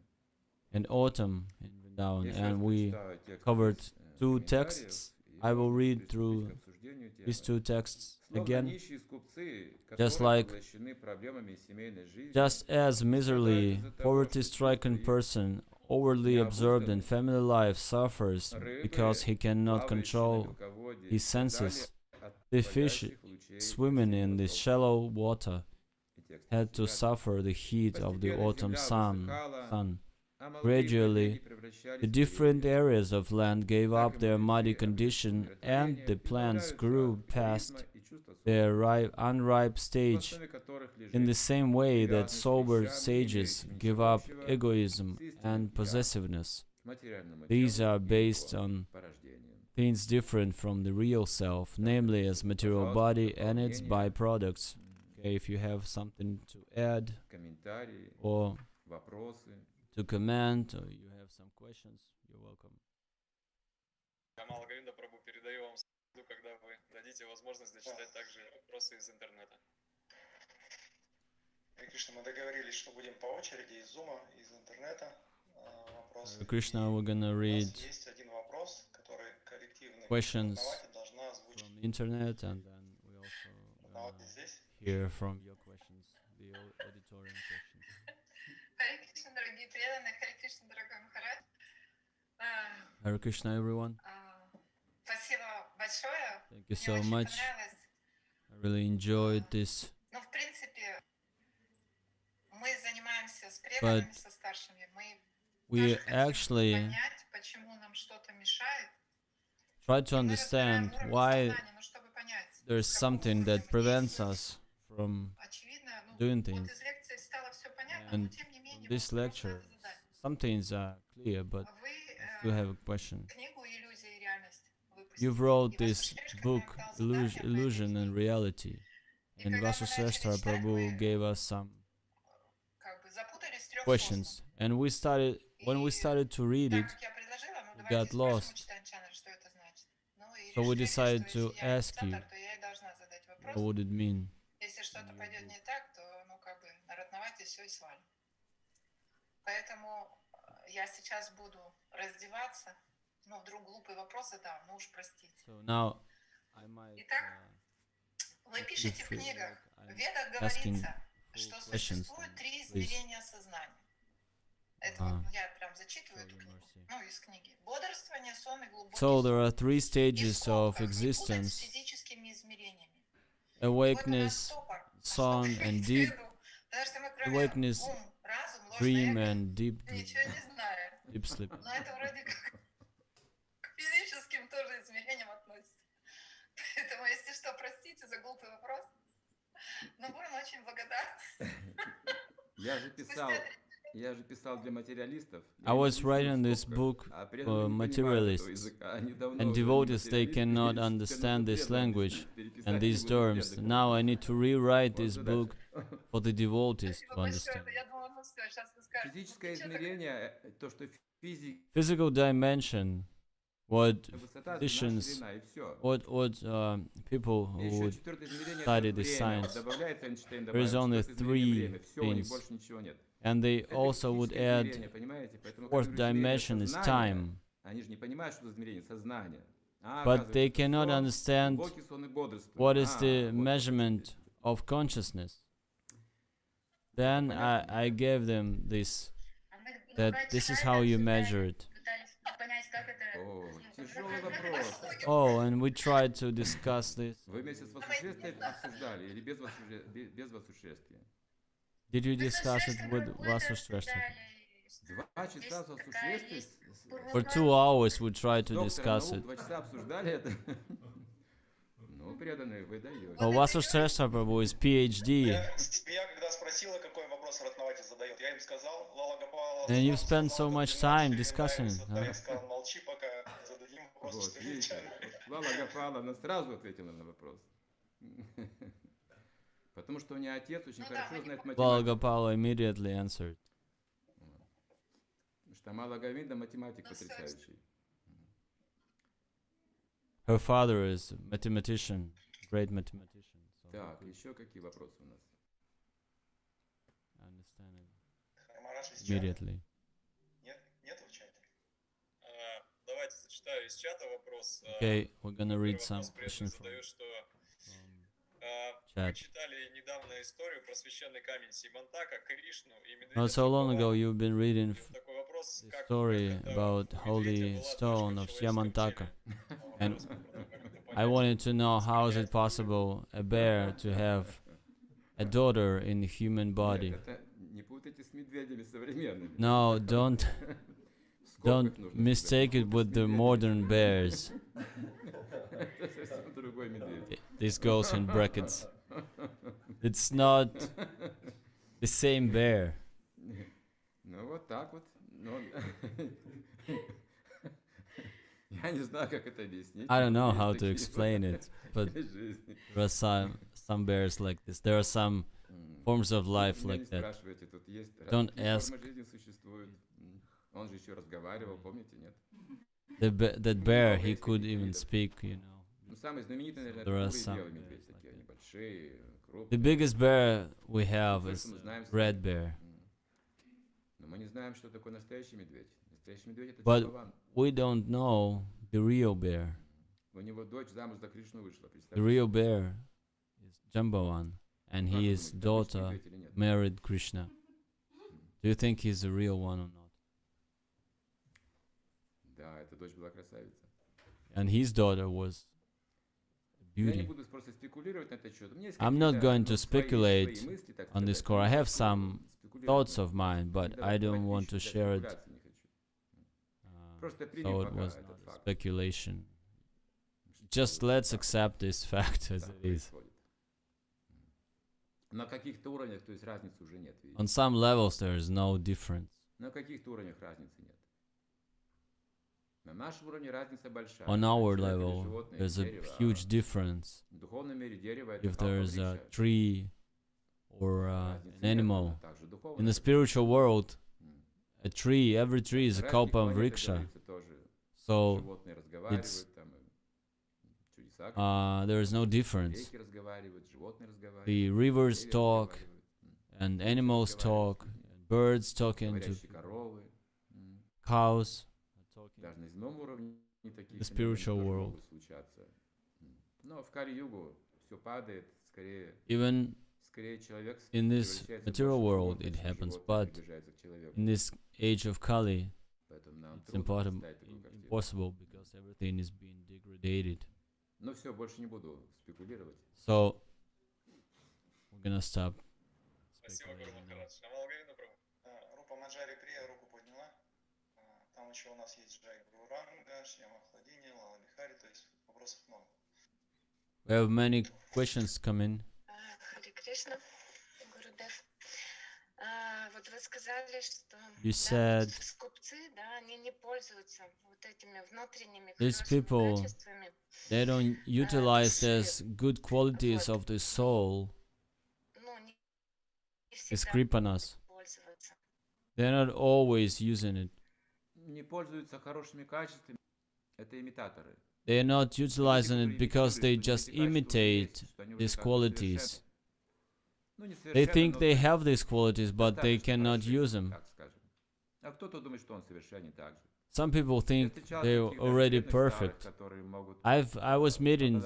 and autumn in Vrindavan, Еще раз and we прочитаю текст covered из, two комментариев, texts. и I will можем read приступить through к обсуждению темы. these two texts Словно again. нищие скупцы, Just которые like- поглощены проблемами семейной жизни, Just as miserly, из-за того, poverty-stricken что person, overly absorbed in family life, suffers рыбы, because he cannot плавающие на control мелководье, his страдали senses. от The fish палящих лучей swimming in осеннего this солнца. shallow water И текст had to 29. suffer the heat of the Постепенно autumn земля sun. высыхала, а молодые Gradually, побеги превращались The в different деревья. areas of land gave Так up и their мудрецы muddy обрели condition, and умиротворение the и plants добавляются grew эгоизма past и чувство their собственности, unripe в stage, основе которых лежит in the same way that привязанность к sober вещам, не sages имеющим give ничего up общего egoism с истинным and «я», possessiveness. к материальному These телу are и based его on порождениям. things different from the real self, namely as material body and its byproducts. Okay, if you have something to add Комментарии, or вопросы. to comment, or you have some questions, you're welcome. Камал Говинда Прабhu, передаю вам ссылку, когда вы дадите возможность зачитать также вопросы из интернета. Харе Кришна, мы договорились, что будем по очереди из зума, из интернета вопросы. Hare Krishna, we're gonna У read нас есть один вопрос, который коллективный questions основатель должна озвучить. from internet, and then we also Основатель здесь. hear from your questions, the auditorium questions. Харе Кришна, дорогие преданные, Харе Кришна, дорогой Махарадж. Hare Krishna, everyone. Спасибо большое. Thank you Мне so очень much. понравилось. I really enjoyed this. Ну, в принципе, мы занимаемся с преданными, со старшими. Мы We тоже хотим actually понять, почему нам что-то мешает. try И to мы разбираем understand уровень why сознания, ну, чтобы понять, there's к какому something уровню that мы prevents действуем. us from Очевидно, ну, doing вот things. из лекции стало все понятно, And но тем не менее, this вопрос lecture, надо задать. some things are clear, but Вы I still have a question. книгу «Иллюзия и реальность» выпустили. You've wrote И ваш this Шишка book, нам дал задание по этой Illusion and книге. Reality, И and когда мы начали Vasudhara читать, Prabhu мы gave us some как бы запутались в трех questions, and we started when we started to read Так it. как я предложила, ну we давайте got спросим у lost. Чайтаньи Чандры, что это значит. Ну и So we решили, decided что to если я ask you, инициатор, то я и должна задать what вопрос. would it mean? Если что-то пойдет не так, то ну как бы народновайте все и свалим. Поэтому я сейчас буду раздеваться. Ну, вдруг глупый вопрос задам, ну уж простите. So now I might Итак, вы if you пишете в feel книгах, like в I'm Ведах asking говорится, full что questions, существует then три please. измерения сознания. Это вот я прям зачитываю эту книгу. Ну, из книги. Бодрствование, сон и глубокий So there сон. are three И stages of скобка. Не путать с existence: физическими измерениями. И вот у нас awakeness, стопор. А что son, вы and имеете в deep. виду? Потому что мы кроме Awakeness, ум, разум, ложное dream, эго and ничего не знаем. deep sleep. Но это вроде как к физическим тоже измерениям относится. Поэтому, если что, простите за глупый вопрос, но будем очень благодарны. Я же писал для материалистов. I was writing this book for materialists, and devotees, they cannot understand this language and these terms. Now I need to rewrite this book for the devotees to understand. Я думала, ну все, сейчас вы скажете. Физическое измерение, то, что физика, Physical dimension, what высота, physicians, ширина и все. what people И who еще would четвертое измерение study это the время. science, Добавляется Эйнштейн, there is добавляет only четвертое измерение three время. Все, у них things, больше ничего нет. and they Это also would физическое add измерение, понимаете? Поэтому, fourth когда измерение dimension is сознания, time. они же не понимают, что это измерение сознания. But they cannot understand глубокий сон и бодрствование. what is the Вот measurement of consciousness. Then I gave them this, that this is how you measure it. О, тяжелый вопрос. Oh, and we tried to discuss this. Вы вместе с Васушествием обсуждали или без Васушествия? Did you discuss it with Vasusthreshta? 2 часа с Васушествием? For 2 hours we tried to discuss it. 2 часа обсуждали это? Ну, преданные, вы даете. Oh, Vasusthreshta prabhu is PhD. Я когда спросила, какой вопрос Ратнавати задает, я им сказал, Лала Гопала... And you've spent so much time discussing it, huh? Я сказал, молчи, пока зададим вопрос, Вот, что видите, Лала Гопаловна сразу ответила на вопрос. Потому что у нее отец очень хорошо знает математику. Valagapala immediately answered. Потому что Малагавинда математик потрясающий. Her father is a mathematician, great mathematician. So Так, еще какие вопросы у нас? I understand it Хармараш из чата? immediately. Нет в чате? Давайте зачитаю из чата вопрос. Okay, we're gonna read Первый some вопрос преданный question from задает, что chat. вы читали недавно историю про священный камень Симантака, Кришну и медведя. Not so long ago you've been reading Такой вопрос, the как story это about у holy медведя была stone дочка of в человеческом Syamantaka. теле. And Вопрос попробуем как это I понять. wanted to know how is it possible a bear to have a daughter in a human body. Нет, это не путайте с медведями современными. No, don't В скобках нужно mistake it with the modern bears. Это совсем другой медведь. This goes in brackets. It's not the same bear. Ну вот так вот. Ну, я не знаю, как это объяснить. I don't know Есть how to такие explain it, but в жизни. there are some bears like this. There are some forms of life Меня не like that. спрашивайте, тут есть Don't разные ask. формы жизни существуют. Он же еще разговаривал, помните, нет? That bear, he could even speak, you know. Ну, самый знаменитый, наверное, There are это бурый some белый bears медведь. like Такие that. они большие, крупные. The biggest bear we have То, is что мы знаем, red bear. Но мы не знаем, что такое настоящий медведь. Настоящий медведь это But Джамбаван. we don't know the real bear. У него дочь замуж за Кришну вышла. The Представьте. real bear is Jambavan, and Как вы his думаете, это обычный daughter медведь или нет? married Krishna. Do you think he's the real one or not? Да, эта дочь была красавица. And his daughter was Я не beauty. буду просто спекулировать на этот счет. У меня есть I'm not какие-то, going ну, to свои speculate мысли, так on this сказать. score. I Ну, have some спекулировать thoughts не of mine, but буду. I Давать don't want to пищу для share it. спекуляции не хочу. uh, Просто So примем it пока was этот not a факт. speculation. Что Just вот let's так accept this fact as так it is. происходит. На каких-то уровнях, то есть разницы уже нет. видите. On some levels, there is no difference. На каких-то уровнях разницы нет. На нашем уровне разница большая. On our Человек или level, животное, there's a дерево, huge difference. В духовном мире дерево это If калпа there's a врикша. tree or Разницы an нет, animal. а также духовное. In the spiritual world, М. a tree, every tree is a Райские kalpa планеты, vriksha. говорится, тоже. So Животные разговаривают, там, чудеса there is no какие-то. difference. Реки разговаривают, животные разговаривают. The rivers деревья talk, разговаривают, and animals talk, and birds talking to говорящие коровы. cows. Даже на земном уровне такие The феномены spiritual тоже world. могут случаться. Но в Кали-югу все падает, скорее Even In this material world it happens, but in this age of Kali, it's impossible because everything is being degraded. So we're gonna stop. Спасибо, Гуру speculating now. Махарадж. Шамал Говинда Прабху. Рупа Маджари Прия руку подняла. Там еще у нас есть Джай Гуранга, Шьяма Хладини, Лала Бихари, то есть вопросов много. We have many questions coming. Харе Кришна, Гурудев. Вот вы сказали, что You said скупцы, да, они не пользуются вот этими внутренними these хорошими people, качествами. they don't utilize as good qualities of the soul, Ну, не the всегда kripanas. пользоваться. They're not always using it. Не пользуются хорошими качествами. Это имитаторы. They're not utilizing it because they just imitate these qualities. They think they have these qualities, but they cannot use them. А кто-то думает, что он совершенен так же. Some people think they're already perfect. I was meeting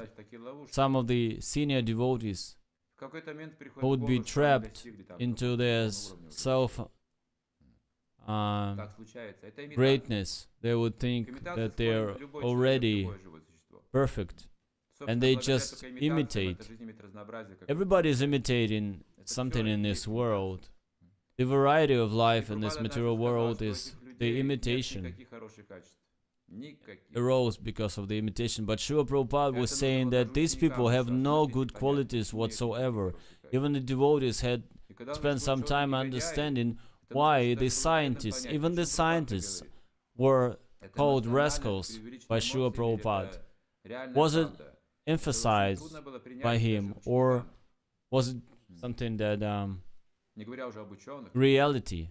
some of the senior devotees who would be trapped into their self greatness. They would think that they're already perfect, and they just imitate. Everybody is imitating something in this world. The variety of life in this material world is the imitation. Arose because of the imitation. But Srila Prabhupada was saying that these people have no good qualities whatsoever. Even the devotees had spent some time understanding why the scientists, even the scientists, were called rascals by Srila Prabhupada. Was it emphasized by him, or was it something that reality?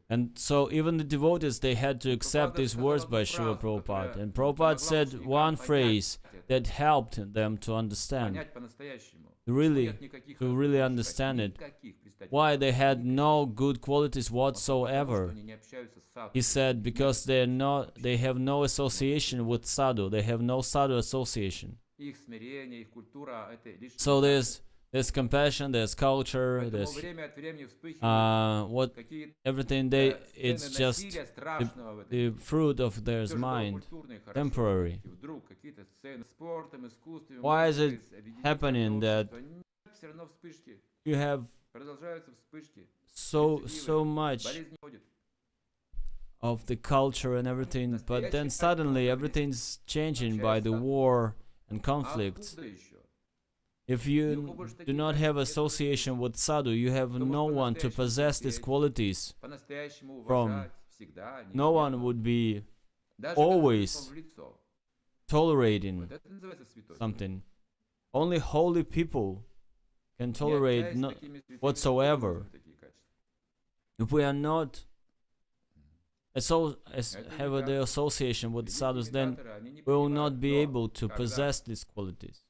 And so even the devotees, they had to accept these words by Srila Prabhupada. And Prabhupada said one phrase that helped them to understand, to really understand it, why they had no good qualities whatsoever. He said because they have no association with sadhu, they have no sadhu association. So there's compassion, there's culture, there's everything it's just the fruit of their mind, temporary. Why is it happening that you have so much of the culture and everything, but then suddenly everything's changing by the war and conflict? If you do not have association with sadhu, you have no one to possess these qualities from. No one would be always tolerating something. Only holy people can tolerate whatsoever. If we are not have the association with sadhus, then we will not be able to possess these qualities.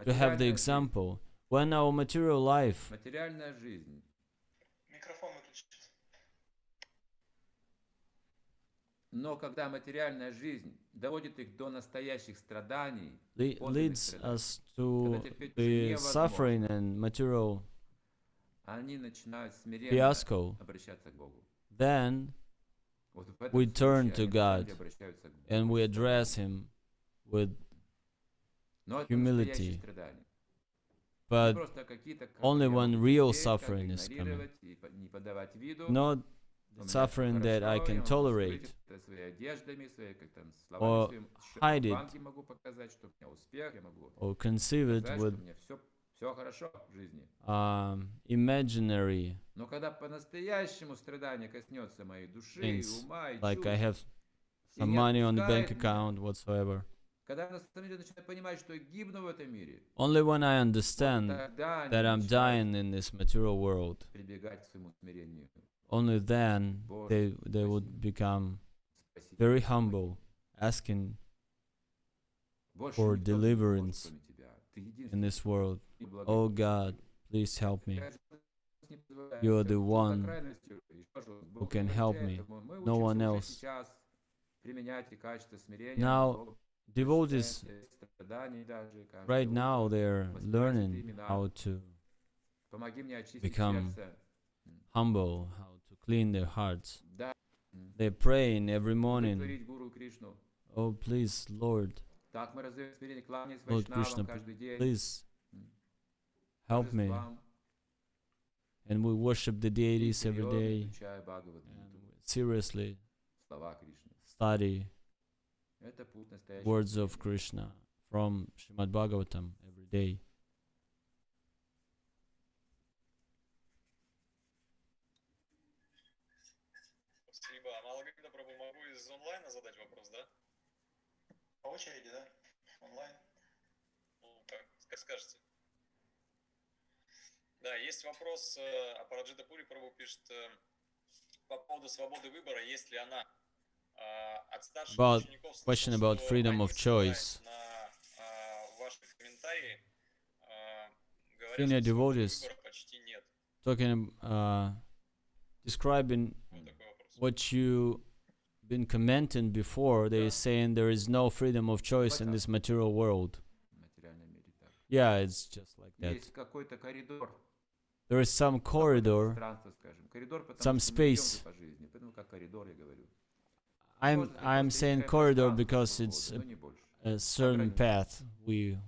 To have the example, when our material life Микрофон выключить. Но когда материальная жизнь доводит их до настоящих страданий, leads us to the suffering and material они начинают смиренно fiasco, обращаться к Богу. then Вот в этом we turn случае to они God сами обращаются к Богу. and we address Him with Но это humility. настоящие страдания. but Просто какие-то only when могу real терпеть, suffering как is coming, игнорировать и не подавать виду. not У меня suffering всё that I хорошо, can я могу tolerate скрыть это своей одеждами, своей как там or словами, своим hide it. банки могу показать, что у меня успех, я могу or conceive it показать, что with у меня все хорошо в жизни. imaginary Но когда по-настоящему страдание коснется моей души, things, ума и like I чувств, have и some не money on the bank отпускает меня, account whatsoever, когда я на самом деле начинаю понимать, что я гибну в этом мире, only when I вот understand тогда они that I'm начинают dying in this material world, прибегать к своему смирению. only then they would become Спасите very меня, humble, asking больше for никто не deliverance может, кроме тебя. Ты in единственный, this world. благой. Oh God, please help me. Я не позволяю You are это the идти по one крайности, и что же, Бог can не help позволяет, me, поэтому мы no one учимся уже else. сейчас применять и качество смирения, Now, Бога, devotees, страданий даже, right каждого now утра, they're воспевать learning имена, how to помоги мне очистить become сердце. humble, how to clean their hearts. Да. They pray in every morning, Удовлетворить Гуру Кришну. oh please, Lord, Так мы раздаем смирение, кланяясь Lord Krishna, вайшнавам каждый день. please help me. Божествам, And we worship the и deities every серьезно day, изучая Бхагаватгиту, and we seriously слова Кришны. study Это путь настоящего words of смирения. Krishna from Srimad Bhagavatam every day. Спасибо. А Малагрида Прабу, могу из онлайна задать вопрос, да? По очереди, да? Онлайн. Ну, как скажете. Да, есть вопрос, Апараджита Пури Прабу пишет, по поводу свободы выбора, есть ли она от старших About учеников, question слышал, about что freedom они, of choice. ссылаясь на ваши комментарии, говорят, Senior что свободы devotees выбора почти нет. talking, describing Вот такой вопрос. what you been commenting before. They saying there is no freedom of choice in this material world. В материальном мире так. Yeah, it's just like that. Есть какой-то коридор, There is some какое-то corridor, пространство, скажем. Коридор, потому some что мы идем space. же по жизни, поэтому как коридор я говорю. I'm Может, это I'm просто saying некое corridor пространство because свободы, it's но не больше. a certain path we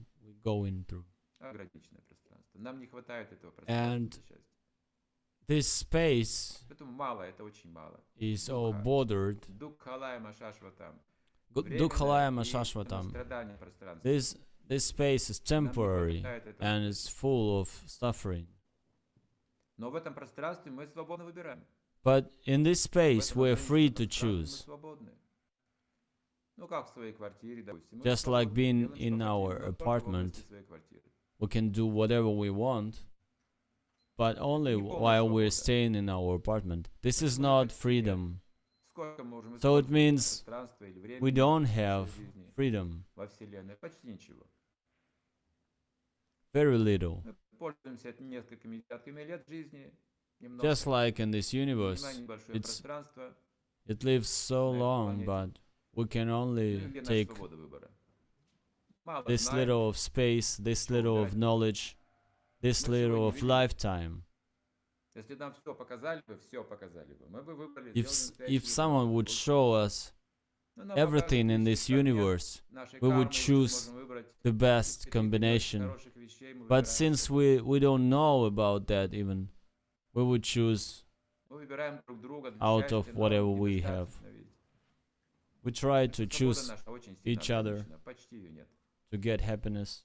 going through. Ограниченное пространство. Нам не хватает этого пространства And для счастья. this space Поэтому мало, это очень мало. is all Духа. bordered. Дукхалая Шашватам. Dukhalayama Shashvatam. Страдание пространства. This space is Нам не temporary хватает этого. and is full of suffering. Но в этом пространстве мы свободно выбираем. But in this В space этом we're free ограниченном to пространстве мы choose. свободны. Ну как в своей квартире, допустим. Мы Just like свободны, being делаем, что in хотим, our но только в apartment. области своей квартиры. We can do whatever we want, but only Не полная while we're свобода. staying in our apartment. This is Это not только теперь. freedom. Сколько мы можем So it использовать means пространство или время We don't в have нашей жизни, freedom. во Вселенной? Почти ничего. Very little. Мы пользуемся несколькими десятками лет жизни. Немного. Just like in this universe, Занимаем небольшое it's пространство. it lives so на этой long, планете. but we can Ну, only где наша take свобода выбора? Мало this знаем. little of space, this little of knowledge, this Мы little сегодня of видим. lifetime. Если нам все показали бы, мы бы выбрали, If сделали if настоящий someone выбор. would show us Но нам everything in показывают this лишь фрагмент universe, нашей we would кармы, и choose можем выбрать the best каких-то combination. хороших вещей, мы But выбираем since что-то. we don't know about that even, we would choose. Мы выбираем друг друга для out of счастья, но whatever we недостаточно ведь. We try to Свобода choose наша очень сильно each other. ограничена, почти ее нет. to get happiness.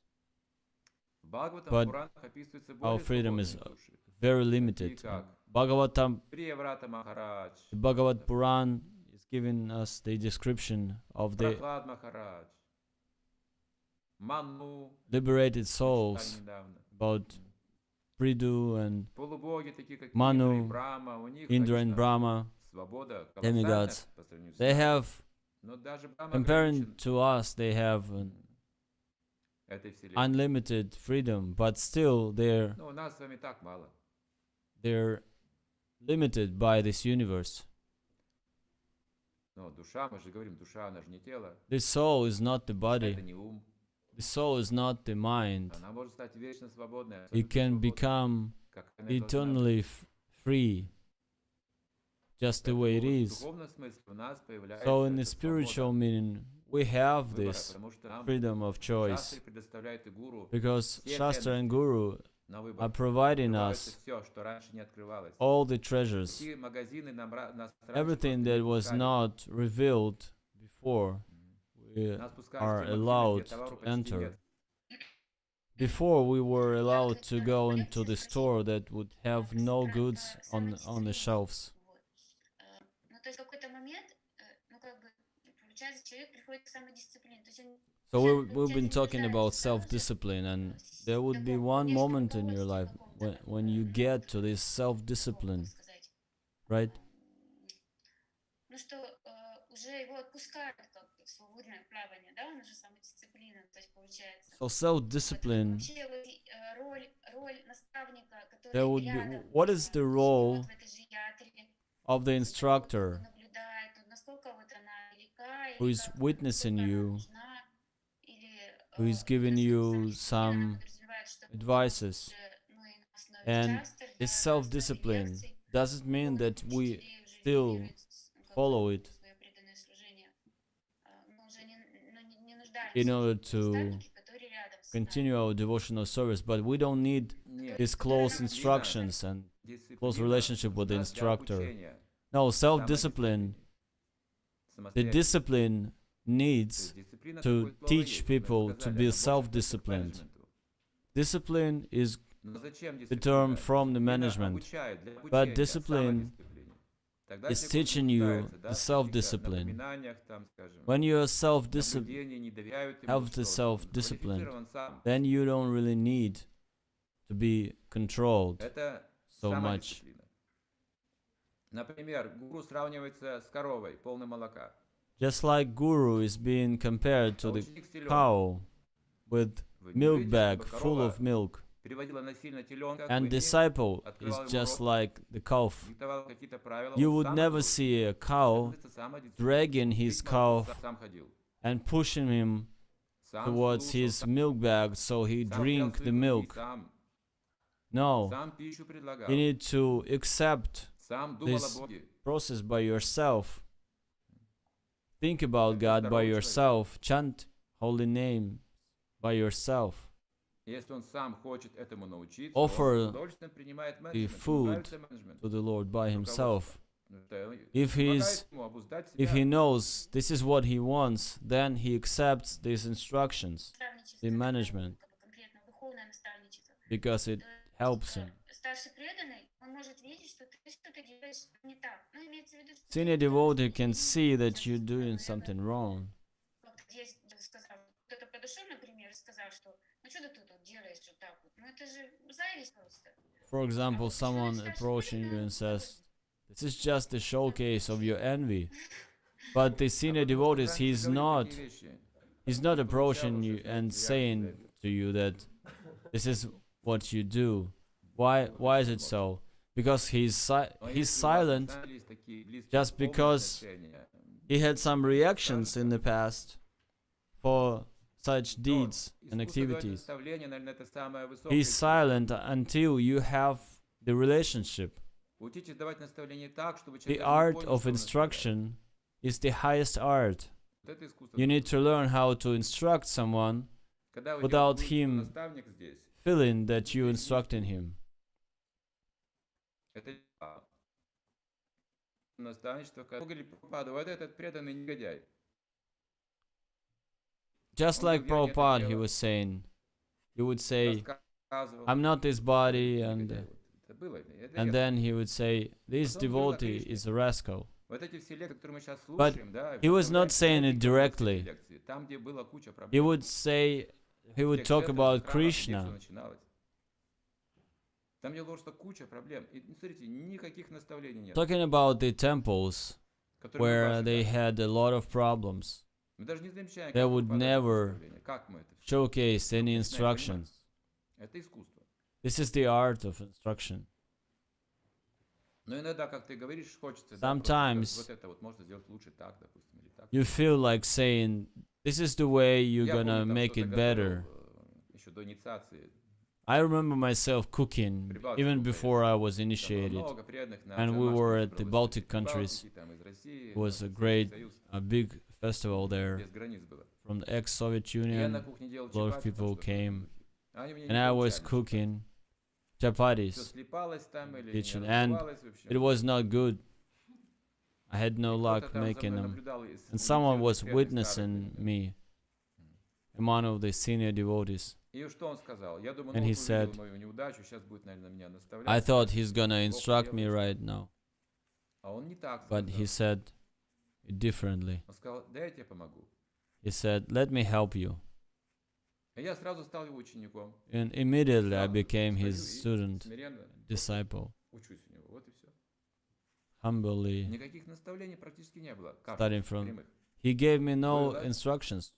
В Бхагаватам But Пуранах описываются our более freedom is свободные души. Very Такие limited. как Bhagavatam, Прияврата Махарадж, the Bhagavad Puran is giving us the description of the Прохлад Махарадж, Ману, liberated читали souls, недавно. about Pridhu and Полубоги, такие как Ману, Индра и Брахма, у них, Indra and конечно, Brahma, свобода колоссальная demigods. по сравнению с They нами. have, Но даже Брахма comparing ограничен to us, they have этой вселенной. unlimited freedom, but still they're Ну, у нас с вами так мало. limited by this universe. Но душа, мы же говорим, душа, она же не тело, This soul is not the душа это body. не ум. The soul is not the mind. Она может стать вечно свободной, It абсолютно can свободной, become как она и должна быть. eternally free, just the way it Поэтому в is. духовном смысле у нас появляется So in the эта spiritual свобода meaning, we have выбора, this потому что нам freedom of choice Шастры предоставляют и гуру because все Shastra and ценности Guru на are выбор. providing Открывается us все, что раньше не открывалось. all the treasures, Такие магазины нас раньше everything просто that не was пускали. not revealed before. We Нас пускали are в те магазины, allowed где товару to почти enter. нет. Before we were allowed to go into the store that would have no goods on the shelves. Вот. Ну, то есть в какой-то момент, ну, как бы, получается, человек приходит к самодисциплине. То есть он So we've been talking about self-discipline, and there would be one moment in your life when you get to this self-discipline, сказать, right? ну, что уже его отпускают как бы в свободное плавание, да, он уже самодисциплина, то есть получается. So self-discipline, Вообще вот, роль наставника, который there would be, рядом, what is the role живет в этой же ятре, of the instructor наблюдает, вот насколько вот она велика, who или is как, witnessing насколько она you, нужна, или, who is то giving есть you самодисциплина, она some подразумевает, что advices? ну, и на основе And this self-discipline, does it mean that we still follow it in order to continue our devotional service, but we don't need these close instructions and close relationship with the instructor? No, self-discipline, the discipline needs to teach people to be self-disciplined. Discipline is the term from the management, but discipline is teaching you the self-discipline. When you are have the self-discipline, then you don't really need to be controlled so much. Just like guru is being compared to the cow with milk bag full of milk, and disciple is just like the calf. You would never see a cow dragging his calf and pushing him towards his milk bag so he drink the milk. No, you need to accept this process by yourself. Think about God by yourself. Chant holy name by yourself. Offer the food to the Lord by himself. If he knows this is what he wants, then he accepts these instructions, the management, because it helps him. Senior devotee can see that you're doing something wrong. For example, someone approaching you and says, "This is just a showcase of your envy." But the senior devotees, he's not approaching you and saying to you that this is what you do. Why is it so? Because he's silent just because he had some reactions in the past for such deeds and activities. He's silent until you have the relationship. The art of instruction is the highest art. You need to learn how to instruct someone without him feeling that you're instructing him. Just like Prabhupada, he was saying, you would say, "I'm not this body," and then he would say, "This devotee is a rascal." But he was not saying it directly. He would talk about Krishna. Talking about the temples where they had a lot of problems, they would never showcase any instructions. This is the art of instruction. Sometimes you feel like saying, "This is the way you're gonna make it better." I remember myself cooking even before I was initiated, and we were at the Baltic countries. It was a big festival there from the ex-Soviet Union. A lot of people came, and I was cooking chapatis in the kitchen, and it was not good. I had no luck making them, and someone was witnessing me, one of the senior devotees. And he said, "I thought he's gonna instruct me right now." But he said it differently. He said, "Let me help you." And immediately I became his student, disciple. Humbly studying from him. He gave me no instructions,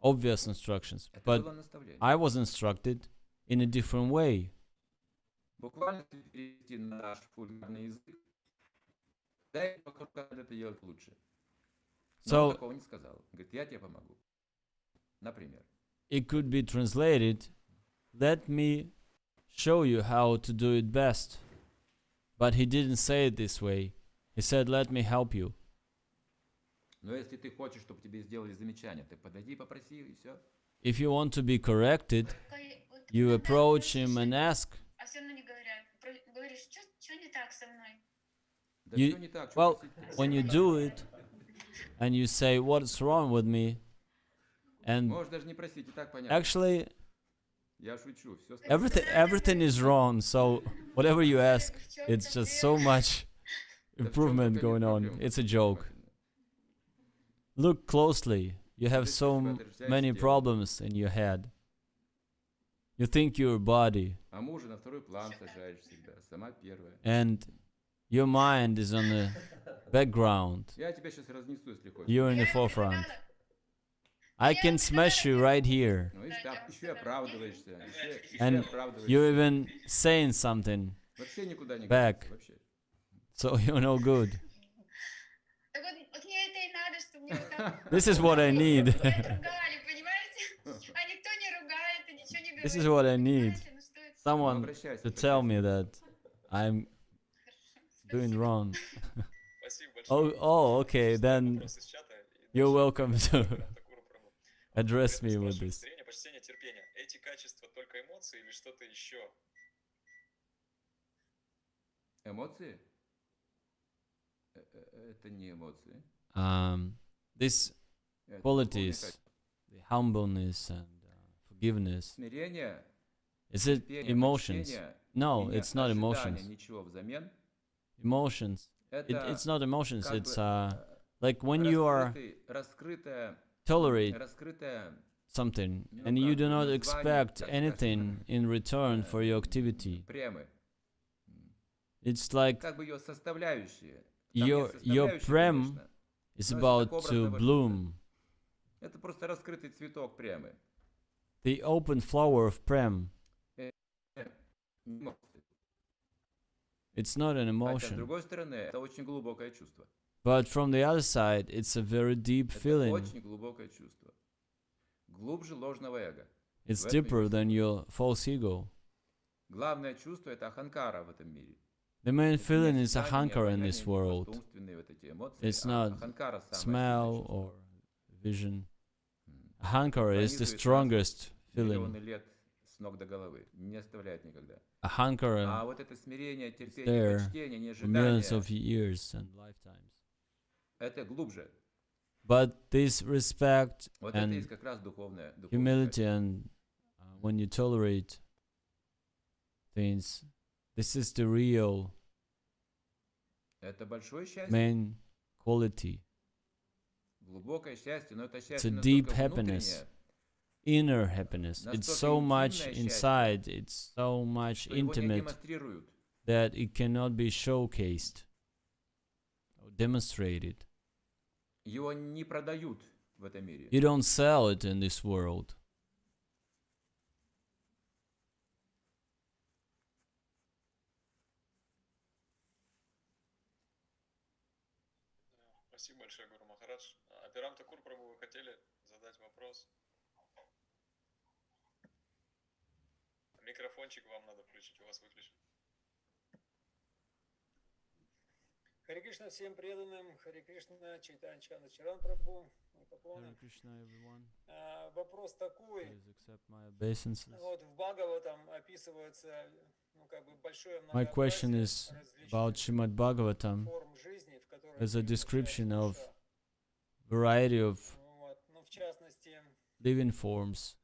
obvious instructions, but I was instructed in a different way. So it could be translated, "Let me show you how to do it best. But he didn't say it this way. He said, let me help you. Но если ты хочешь, чтобы тебе сделали замечание, ты подойди и попроси, и все. If you want to be corrected, Вот you иногда approach просишь, him and ask. а все равно не говорят. Говоришь, что не так со мной? Да You- все не так, что well, просить-то? when you do it, and you say, what's wrong with me? And Можешь даже не просить, и так понятно. actually, Я шучу, все everything is wrong. So whatever you ask, it's just so much improvement going on. It's a joke. Look closely. You have so many problems in your head. You think your body, А мужа на второй план сажаешь всегда, сама первая. and your mind is on the background. Я тебя сейчас разнесу, если хочешь. You're in the forefront. I can smash you right here. Ну, видишь, ты еще и оправдываешься, еще And и оправдываешься. you're even saying something, Вообще никуда не back. годится, вообще. so you're no good. Так вот мне это и надо, чтобы мне вот так This is what I need. ругали, понимаете? А никто не ругает и ничего не говорит. This is what I need. Понимаете, ну что это? Someone Обращайся, to tell me that I'm doing wrong. Спасибо большое. Oh, okay. Then Вопрос из чата. И you're дальше welcome to Такуру Прабху. address me with Спрашивает, this. зрение, почтение, терпение. Эти качества только эмоции или что-то еще? Эмоции? Это не эмоции. These Это qualities, духовные the humbleness and forgiveness, качества. Смирение, is it терпение, emotions? почтение No, и it's not ожидание emotions. ничего взамен. Emotions. Это It's not emotions. как It's бы, like when you are раскрытое, tolerate раскрытое something Ну, and you как do бы not название, expect как anything in return for your activity. премы. It's like Как бы ее составляющие. Там есть your составляющие, prem конечно. is Но если about так to образно выразиться, bloom. Это просто раскрытый цветок премы. The open flower of prem. Эмоции. It's not an Хотя, с emotion. другой стороны, это очень глубокое чувство. But from the other side, it's a very deep Это feeling. очень глубокое чувство. Глубже ложного эго. It's В этом deeper его than сила. your false ego. Главное чувство — это аханкара в этом мире. The main Это feeling не is сознание, ahankara in обоняние, this не world. просто умственные вот эти эмоции, It's а not аханкара самое smell сильное чувство. or vision. М. Ahankara is the Пронизывает нас strongest миллионы feeling. лет с ног до головы. Не оставляет никогда. Ahankara А вот это смирение, терпение, there почтение, for millions неожидание of years and lifetimes. — это глубже. But this respect Вот это и and есть как раз духовное humility качество. and when you tolerate things, this is the real Это большое счастье, main quality. глубокое счастье, но это It's счастье a настолько deep happiness, внутреннее, inner happiness. It's настолько so much интимное счастье, inside, it's so much что его не intimate демонстрируют. that it cannot be showcased or demonstrated. Его не продают в этом мире. You don't sell it in this world. Спасибо большое, Гуру Махарадж. Апирам Такур Прабху, вы хотели задать вопрос? Микрофончик вам надо включить, у вас выключен. Харе Кришна всем преданным, Харе Кришна, Чайтанья Чандра Чаран прабhu, поклоны. Вопрос такой, вот в Бхагаватам описывается, ну, как бы большое My question многообразие is about различных Srimad Bhagavatam. форм жизни, в которых There's a принимает description of душа. variety of Вот. Ну, в частности, living forms,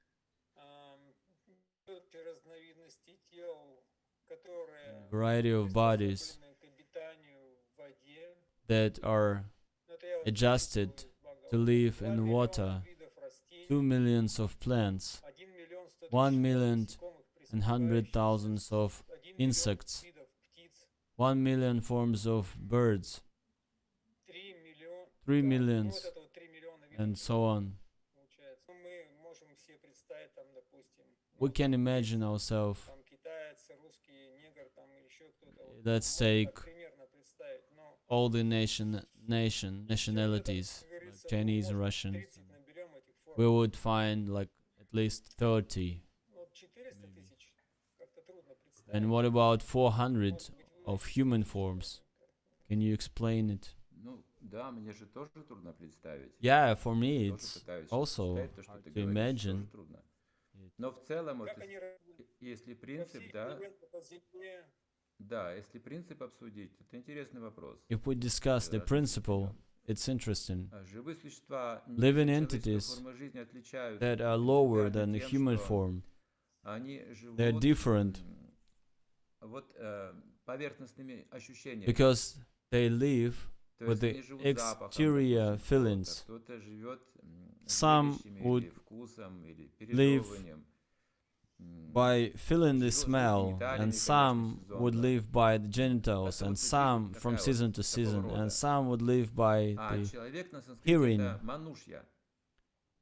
разновидности тел, которые variety of bodies приспособлены к обитанию в воде. that are Ну, это я вот adjusted цитирую из Бхагаватам. to live 2 in миллиона water, видов растений, 2 millions of plants, 1 миллион 100 1 тысяч million насекомых, and hundred преспокойных, thousands of 1 миллион insects, видов птиц, 1 million forms of birds, 3 миллиона, 3 да, ну, millions, вот это вот 3 миллиона видов and so on. получается. Ну, мы можем себе представить там, допустим, We can imagine ourselves. там китаец, русский, негр, там еще кто-то. Вот, Let's можно take так примерно представить, но all the nationalities, как like говорится, Chinese, может, Russians. 30 наберем этих форм. We would find like at least 30. Вот 400 тысяч как-то трудно And what about 400 of human forms? Can you explain it? Ну, да, мне же тоже трудно представить. Yeah, for me Тоже it's пытаюсь also представить то, что hard ты to говоришь, imagine. тоже трудно. Но в целом, вот, Как они если по принцип, всей да, планете, по Земле, да, если принцип обсудить, это интересный вопрос. If we discuss the Раз principle, определен. it's interesting. Живые существа Living ниже entities человеческой формы жизни отличаются That are lower принципиально than the тем, human что form, они живут they're different вот поверхностными ощущениями. because they live То with есть the они живут запахом, exterior допустим, feelings. кто-то живет Some зрелищами would или вкусом, или live пережевыванием. by feeling the Живут smell, гениталиями, and конечно, some would сезонно. live by the genitals, Это and вот some жизнь from такая season вот, to такого season, рода. and some would live by А the человек на санскрите hearing. это манушья.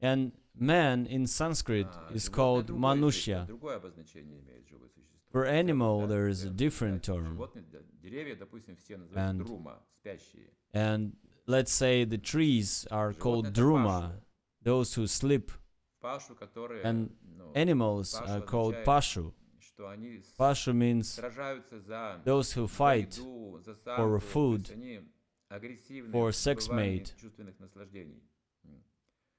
and man in Sanskrit is Животное called другое язык, Manushya. другое обозначение имеет живое существо. For В целом, animal да, there в is a целом, different да, term. животные, да, деревья, допустим, все называются And- друма, спящие. And let's say the trees are called Животные это druma, пашу. those who sleep, Пашу, которые, and ну, animals пашу are called означает, pashu. что они Pashu means сражаются за those who fight еду, за for самку, то food, есть они агрессивны for в sex добывании mate. чувственных наслаждений.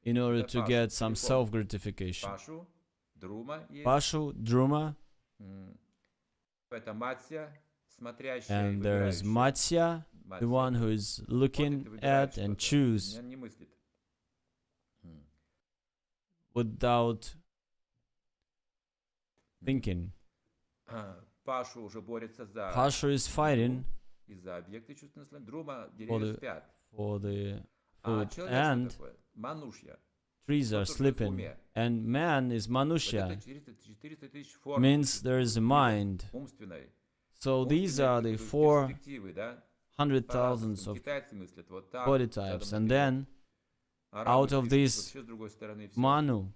in order Это to pashu, get some целиком. self-gratification. Пашу, друма есть. Pashu, druma, М, Это матья, смотрящая и and there is выбирающая. matsya, the Матья one who is смотрит и looking выбирает at and что-то, choose не мыслит. М. without thinking. Пашу уже борется за Pashu is fighting и за объекты чувственного наслаждения. Друма, for деревья the, спят. for the А food, человек and что такое? Манушья. trees are Тот, кто в sleeping, уме. and man is Вот Manushya, это 400 тысяч форм means there is a mind. умственной. So these are the перспективы, да? 400,000 По-разному. of Китайцы мыслят вот так, body задом types, and наперед. then Арабы out of пишут this вообще с другой стороны всё. Manu,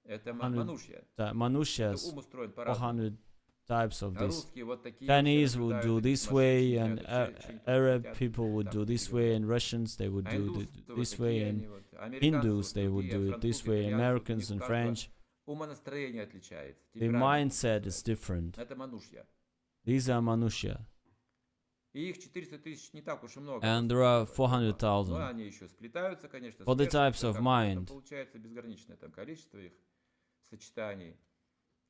Это 100 манушья. Это Manushas, ум устроен по-разному. 400 types of А this. русские вот такие Chinese все would наблюдают, do такие this way, сумасшедшие, and сидят, что-нибудь Arab хотят, people would так do this себе way, говорят. and Russians they would А do индусы вот this way, такие and они вот. Американцы Hindus вот they would другие, do it this французы, way, итальянцы, у Americans них and у каждого French. умонастроение отличается. The темперамент mindset is отличается. different. Это манушья. These are Manushya, И их 400 тысяч не так уж и много. and на there are самом деле. 400,000. Ну, они еще сплетаются, конечно. For the смешиваются, types of как-то mind. Получается безграничное там количество их сочетаний.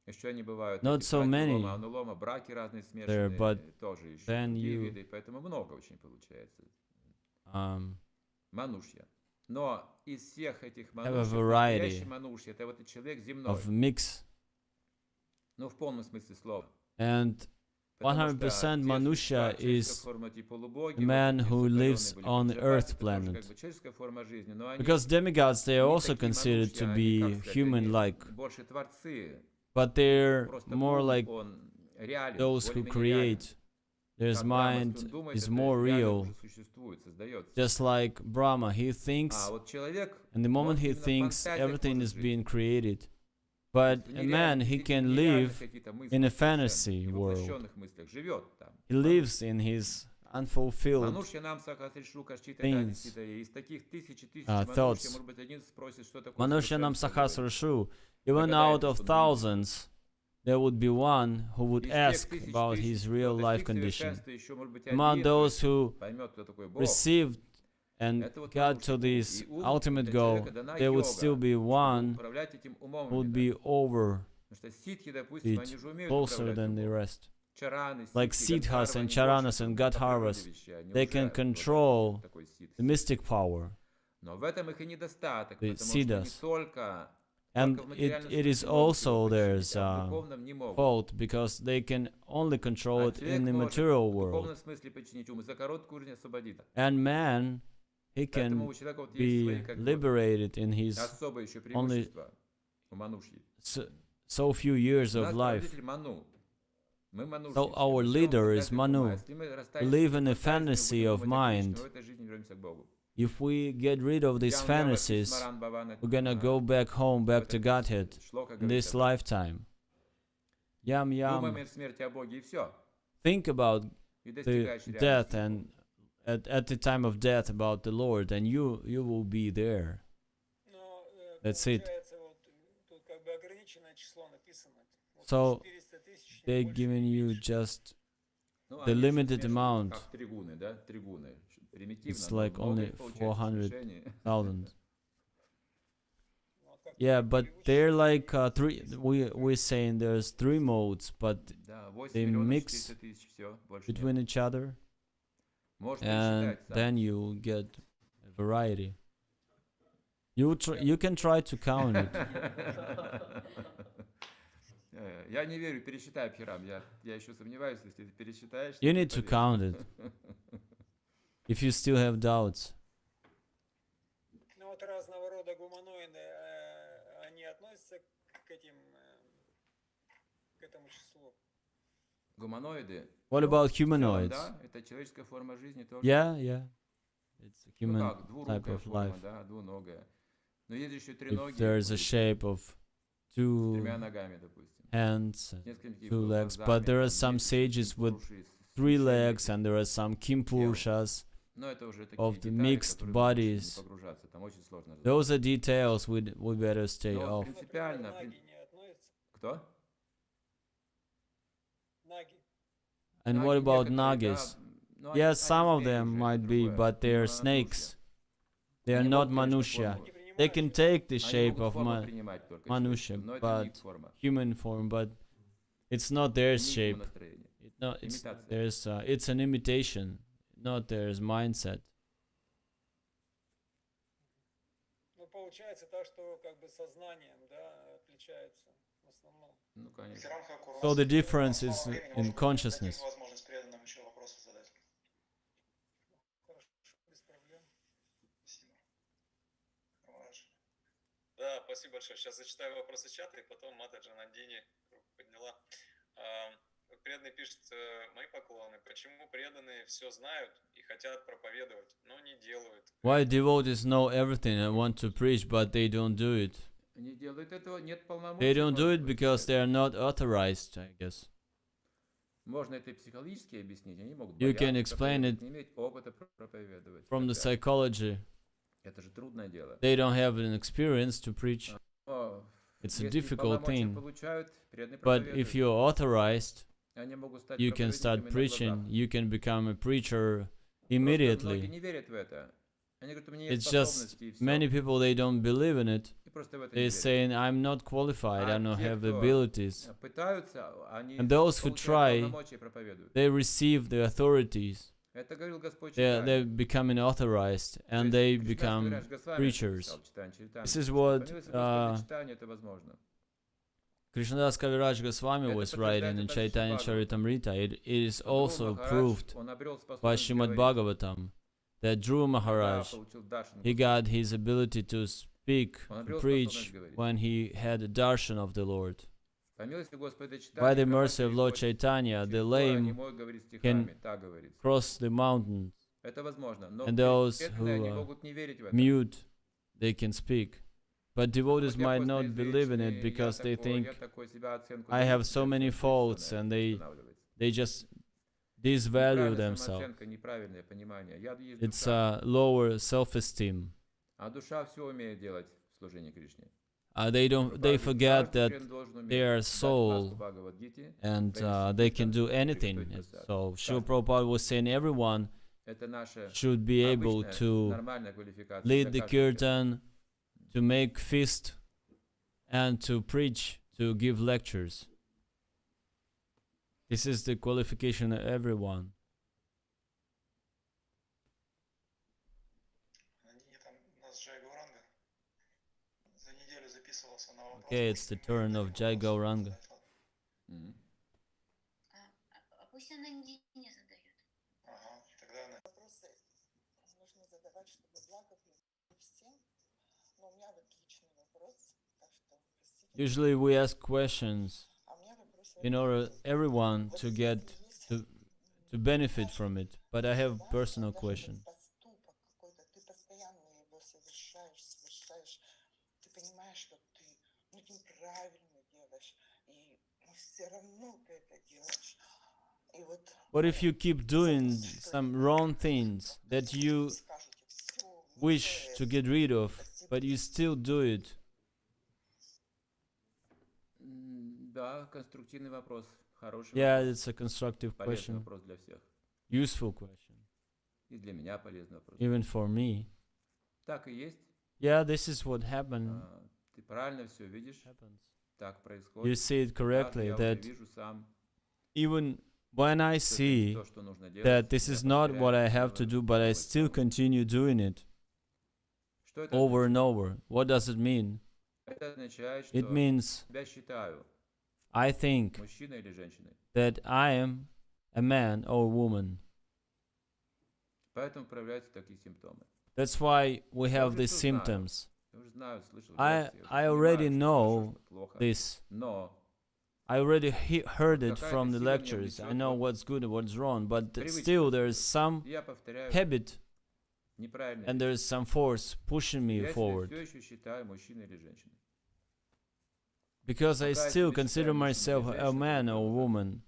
Еще они бывают. Not эти so браки many лома, анулома, браки разные смешанные. but тоже еще then другие you- виды, поэтому много очень получается. Um, Манушья. Но из всех этих a манушьев, variety настоящий манушья, это вот и человек земной. of mix, Ну, в полном смысле слова. and Потому 100% что те существа, Manushya человеческая is форма типа полубоги, the man вот эти who сотворенные lives были on как Earth джабаты, это тоже planet. как бы человеческая форма жизни, но они because demigods they are не also такие considered манушья, to они, be как сказать, они human-like, больше творцы. but they're Просто more ум, like он реален, those who более-менее реален. create. Their Как Брахма, mind если он думает, is это more реально real, уже существует, создается. just like Brahma. He А thinks, вот человек, and the moment он he именно в thinks, фантазиях everything может is жить. being created. То But есть a нереально- man, he какие-то can нереальные live какие-то мысли in a совершенно, fantasy и в world. воплощенных мыслях живет там. He lives in his unfulfilled Манушья нам сахасришу кашчита things, дадисида. Из таких тысяч thoughts. Манушья, может быть, один спросит, что такое Manusha Nam совершенство. Sahasrashu. Even Догадается, out of что он thousands, there would be one who would Из тех ask тысяч about тысяч, his кто real life достиг condition. совершенства, еще, может быть, Among один, those кто who поймет, кто такой Бог. received and Это вот got манушья to ум. this И ум ultimate для goal, человека дана there would йога, still be чтобы one управлять этим умом who would именно. be over Потому что ситхи, допустим, они it, же умеют closer управлять than the умом. rest. Чараны, Like ситхи, Siddhas гандхарвы, and они Charanas больше and по природе Gadharvas, вещи, они they уже can обладают control такой ситхи. the mystic power. Но в этом их и недостаток, the потому что не siddhas. только And в материальном it is смысле могут also его there's подчинить, а в духовном не могут. fault because they can only control А it человек in the может material в world. духовном смысле подчинить ум и за короткую жизнь освободить. And man, he Поэтому can у человека вот есть be свои как бы liberated in his особые еще only преимущества у манушьи. so few years У of нас life. правитель Ману. Мы мануши. So our leader is Manu. We live in a fantasy of mind. В этой жизни вернемся к Богу. If we get rid of these fantasies, we're gonna go back home, back to Godhead in this lifetime. Yam Думаем yam. о смерти о Боге и все. Think about И the достигаешь death реальности. and at the time of death about the Lord, and you will be there. Но That's it. получается, вот тут как бы ограниченное число написано. Вот So 400 тысяч, не they're больше, giving не you меньше. just Ну, the они еще limited смешивают, amount. как тригуны, да? Тригуны. Примитивно, It's но like много only их получается 400,000. смешений. Ну, а как Yeah, мы but переводим, they're like переводим, three. We're saying there's three modes, but Да, 8 they миллионов mix 400 тысяч, все, больше нет. between each other, Можешь and пересчитать сам. then you get a variety. You can try to count it. Я не верю, пересчитай, Абхирам. Я еще сомневаюсь, если ты пересчитаешь. You то need to поверь. count it if you still have doubts. Ну вот разного рода гуманоиды, они относятся к этим, к этому числу. Гуманоиды. What Ну, about в целом, humanoids? да, это человеческая форма жизни тоже. Yeah. It's a Ну human как, type двурукая of форма, life. да, двуногая. Но есть еще If треногие, there's a shape of с two тремя ногами, допустим. hands, С несколькими two legs, глазами, but there are там some есть sages with кимпуруши с 3 смешением legs, этих and there are some Kimpurushas. Но это уже такие of the детали, mixed в которые лучше bodies. не погружаться, там очень сложно разобраться. Those are details we better stay Но off. принципиально... Например, наги не относятся. Кто? Наги. And Наги what about некоторые, nagis? да, но Yes, они some of звери them уже, это might be, другое. but they are Не snakes. They are Они not могут, конечно, manushya. форму- They can take the Они shape могут of форму принимать только manushya, человеческую, но это не их but форма, human form, but it's not their не их shape. умонастроение. Имитация. It's an imitation, not their mindset. Ну, получается так, что как бы сознанием, да, отличается в основном. Ну, конечно. Ветеранка Курас. So the difference Мало is времени, in может быть, consciousness. дадим возможность преданным еще вопросы задать. Хорошо, без проблем. Спасибо. Махарадж. Да, спасибо большое. Сейчас зачитаю вопросы чата, и потом Матаджа Нандини руку подняла. Преданный пишет: мои поклоны. Почему преданные все знают и хотят проповедовать, но не делают? Why devotees know everything and want to preach, but they don't do it? Не делают этого, нет полномочий. They don't do it может быть, because they are not authorized, I guess. Можно это и психологически объяснить. Они могут You can бояться explain проповедовать, it не иметь опыта проповедовать. From the Хотя psychology, это же трудное дело. they don't have an experience to preach. Но It's a если difficult полномочия thing. получают, преданные But проповедуют, if you're authorized, они могут стать you can start проповедниками на preaching. глазах. You can become a preacher Просто многие immediately. не верят в это. Они говорят, у меня нет It's just способностей, и всё. many people, they don't believe in it. И просто в это не They're верят. saying, I'm not qualified, I А don't те, have the кто abilities. пытаются, они And those who получают try, полномочия и проповедуют. they receive the authorities. Это говорил Господь They're Чайтанья. becoming authorized, То and есть they Кришнас become Кавираж Госвами preachers. написал Чайтанья Чаритамриту, This is что what по милости Господа Чайтаньи это возможно. Krishnadas Kaviraj Goswami Это was подтверждает writing in это Chaitanya Шримад Charitamrita. It is Что also Dhruva Maharaj, proved он обрел by способность Srimad говорить. Bhagavatam that Dhruva Когда Maharaj, получил даршан he Господа. got his ability to speak, Он to обрел preach, способность говорить. when he had a darshan of the Lord. По милости Господа Чайтаньи, By the хромой mercy of Lord переходит Chaitanya, через the горы, а lame немой говорит стихами, так говорится. cross the mountains, Это возможно, но and those преданные, они who are могут не верить в это. mute, they can speak. But devotees Хотя might not believe in it костноязычные, because я they такой, think я такой, себя оценку I have завышенную, so many всё faults, собственно, and это they останавливается. just disvalue Неправильная themselves. самооценка, неправильное понимание. Я есть It's душа, a lower self-esteem. а душа все умеет делать в служении Кришне. They Каждый forget that член должен уметь they are дать soul классу Бхагавад-гите, and донести they can киртан, do anything. приготовить прасад. So Srila Каждый. Prabhupada was saying everyone Это наша should be able обычная, to нормальная квалификация lead для the каждого преданного. kirtan, to make feast, and to preach, to give lectures. This is the qualification of everyone. Они там у нас Джай Гауранга за неделю записывался на вопрос. Okay, it's the turn of Jai Gauranga. Мгм. А пусть она не задает. Ага, тогда она... Вопросы нужно задавать, чтобы благо было всем. Но у меня вот личный вопрос, так что простите. Usually we ask questions А у меня вопрос in order everyone вот to если get есть to benefit from it. But I have personal даже question. вот поступок какой-то, ты постоянно его совершаешь, ты понимаешь, что ты неправильно делаешь, и все равно ты это делаешь. И вот What if you keep doing some wrong things that you скажете, всё, wish to get rid of, but you still do it? Да, конструктивный вопрос. Хороший Yeah, вопрос. it's a constructive Полезный question, вопрос для всех. useful question, И для меня полезный вопрос. even for me. Так и есть. Yeah, this is what happened. Ты правильно все видишь. Так You происходит. see it correctly Я уже that вижу сам, even when I что это не see то, что нужно делать, that this я is not повторяю, what I have to делаю, do, but I делаю, still делаю. continue doing it Что это over and означает? over. What does it mean? Это означает, It что means себя считаю I think мужчиной или женщиной. that I am a man or woman. Поэтому проявляются такие симптомы. That's why we Я have уже these всё знаю. symptoms. Я уже знаю, слышал I лекции, я уже already понимаю, что know хорошо, что плохо. this. Но I already heard it какая-то from the сила меня lectures. I влечет know вот what's good and what's wrong, but привычка still there is такая. some Я повторяю habit неправильные and there вещи. is some force pushing me Я себя forward. все еще считаю мужчиной или женщиной. Because I Пока я still себя consider считаю мужчиной myself или a женщиной, man это or продолжается. woman,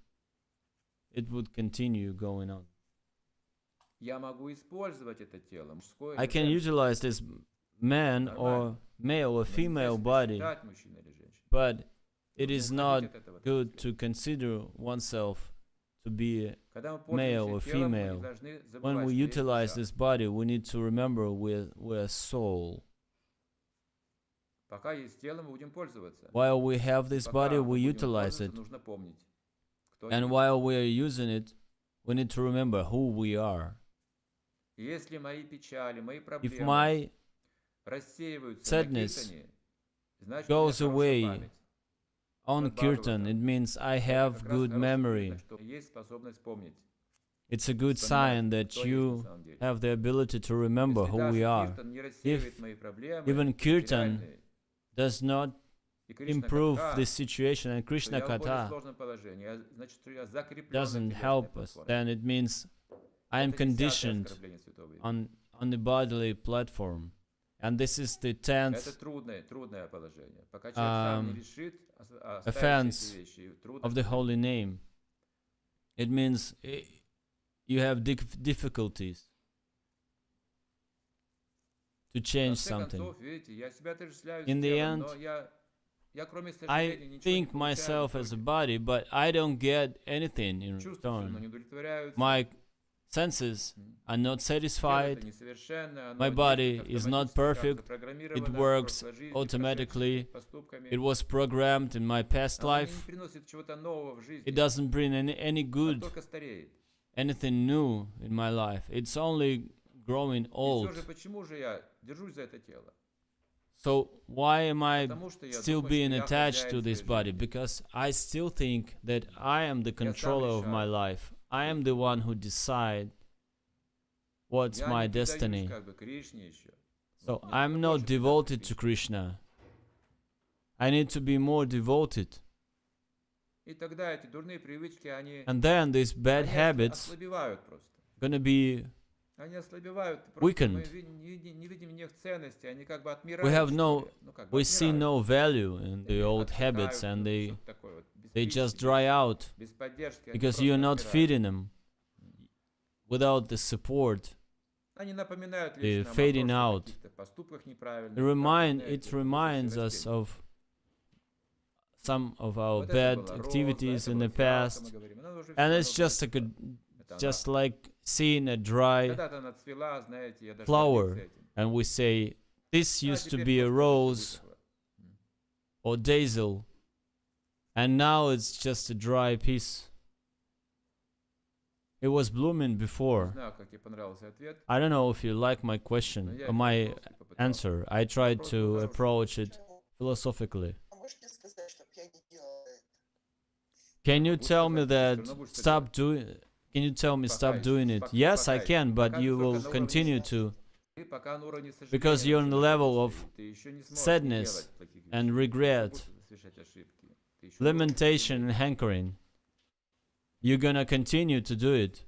it would continue going on. Я могу использовать это тело, мужское I или can женское. utilize this man or male or Но нельзя female себя body, считать мужчиной или женщиной. but it Нужно is уходить not от этого good мысли. to consider oneself to be Когда мы male пользуемся or телом, мы не female. должны when забывать, we что есть utilize душа. this body, we need to remember we're a soul. Пока есть тело, мы будем пользоваться. While we have this Пока body, мы we будем utilize пользоваться, it. нужно помнить, кто And есть. while we are using it, we need to remember who we are. И если мои печали, мои If проблемы my рассеиваются на sadness киртане, значит, у меня goes хорошая away память. on kirtan, it means I Это have как раз good хороший memory. признак, что есть способность помнить. It's a good Вспоминать, sign that кто есть на you самом деле. have the ability to remember Если who даже we are. киртан не рассеивает If мои проблемы, even kirtan материальные, does not и Кришна improve Катха, this situation, and то Krishna я в более Katha сложном положении. Значит, что я закреплен на doesn't телесной help us, платформе. then it means I am Это 10-е conditioned оскорбление святого имени. on the bodily platform. And this is the 10th Это трудное положение. Пока человек сам не решит оставить offense эти вещи, трудно. of the holy name. It means you have difficulties to В change конце something. концов, видите, я себя отождествляю с In the телом, end, но я кроме сожаления I ничего не think получаю в myself as a итоге. body, but I don't get anything in Чувства все равно return. не удовлетворяются. My senses are not Тело это satisfied. несовершенно, оно My body действует is not автоматически, как perfect. запрограммировано It в works прошлой жизни, automatically. прошедшими поступками. It was programmed in my past Оно не life. приносит чего-то нового в жизни. It doesn't bring any Оно good, только стареет. anything new in my life. It's only growing И все old. же, почему же я держусь за это тело? So why am I Потому что я still думаю, being что я attached хозяин to this своей body? жизни. Because I still think that I am the controller of my решаю. life. I am the one who decide what's Я my не предаюсь destiny. как бы Кришне еще. So Мне I'm хочется not предаться devoted to Кришне. Krishna. I need to be more devoted. И тогда эти дурные привычки, они And then these bad habits ослабевают просто. gonna be Они ослабевают. Просто weakened. мы не видим в них ценности, они как бы отмирают. we have что no ли. Ну, как бы we see отмирают. no value in Они the old отсыхают, habits and ну, they что-то такое вот, без they пищи, just dry out без поддержки, они because просто you're not отмирают. feeding them. Without the support, Они напоминают the лишь нам о fading прошлых out. каких-то поступках неправильных, It reminds как us растения. of some of our Вот это bad была роза, activities это in была the фиалка, past, мы говорим. Она уже and всё it's равно just a good, это она. just like seeing a dry Когда-то она цвела, знаете, я даже flower, гордился этим. and we say this А used to теперь be a просто rose высохла. or daisy, and now it's just a dry piece. It was blooming Не before. знаю, как тебе понравился ответ, I don't know if you like my но question я or my философски попытался. answer. I tried Вопрос был to хороший. approach it philosophically. А можете сказать, чтобы я не делала это? Can you Будешь tell me сказать, that всё равно будешь это stop doing? Can you tell me stop Пока doing еще, it? пока Yes, I еще. can, but Пока you ты только will на уровне continue to Ты пока на уровне сожаления because you're on the еще level находишься, of и ты еще не сможешь не sadness делать таких вещей. and Ты regret, будешь совершать ошибки. Ты еще можешь lamentation and изменить. hankering. You're gonna continue to do it.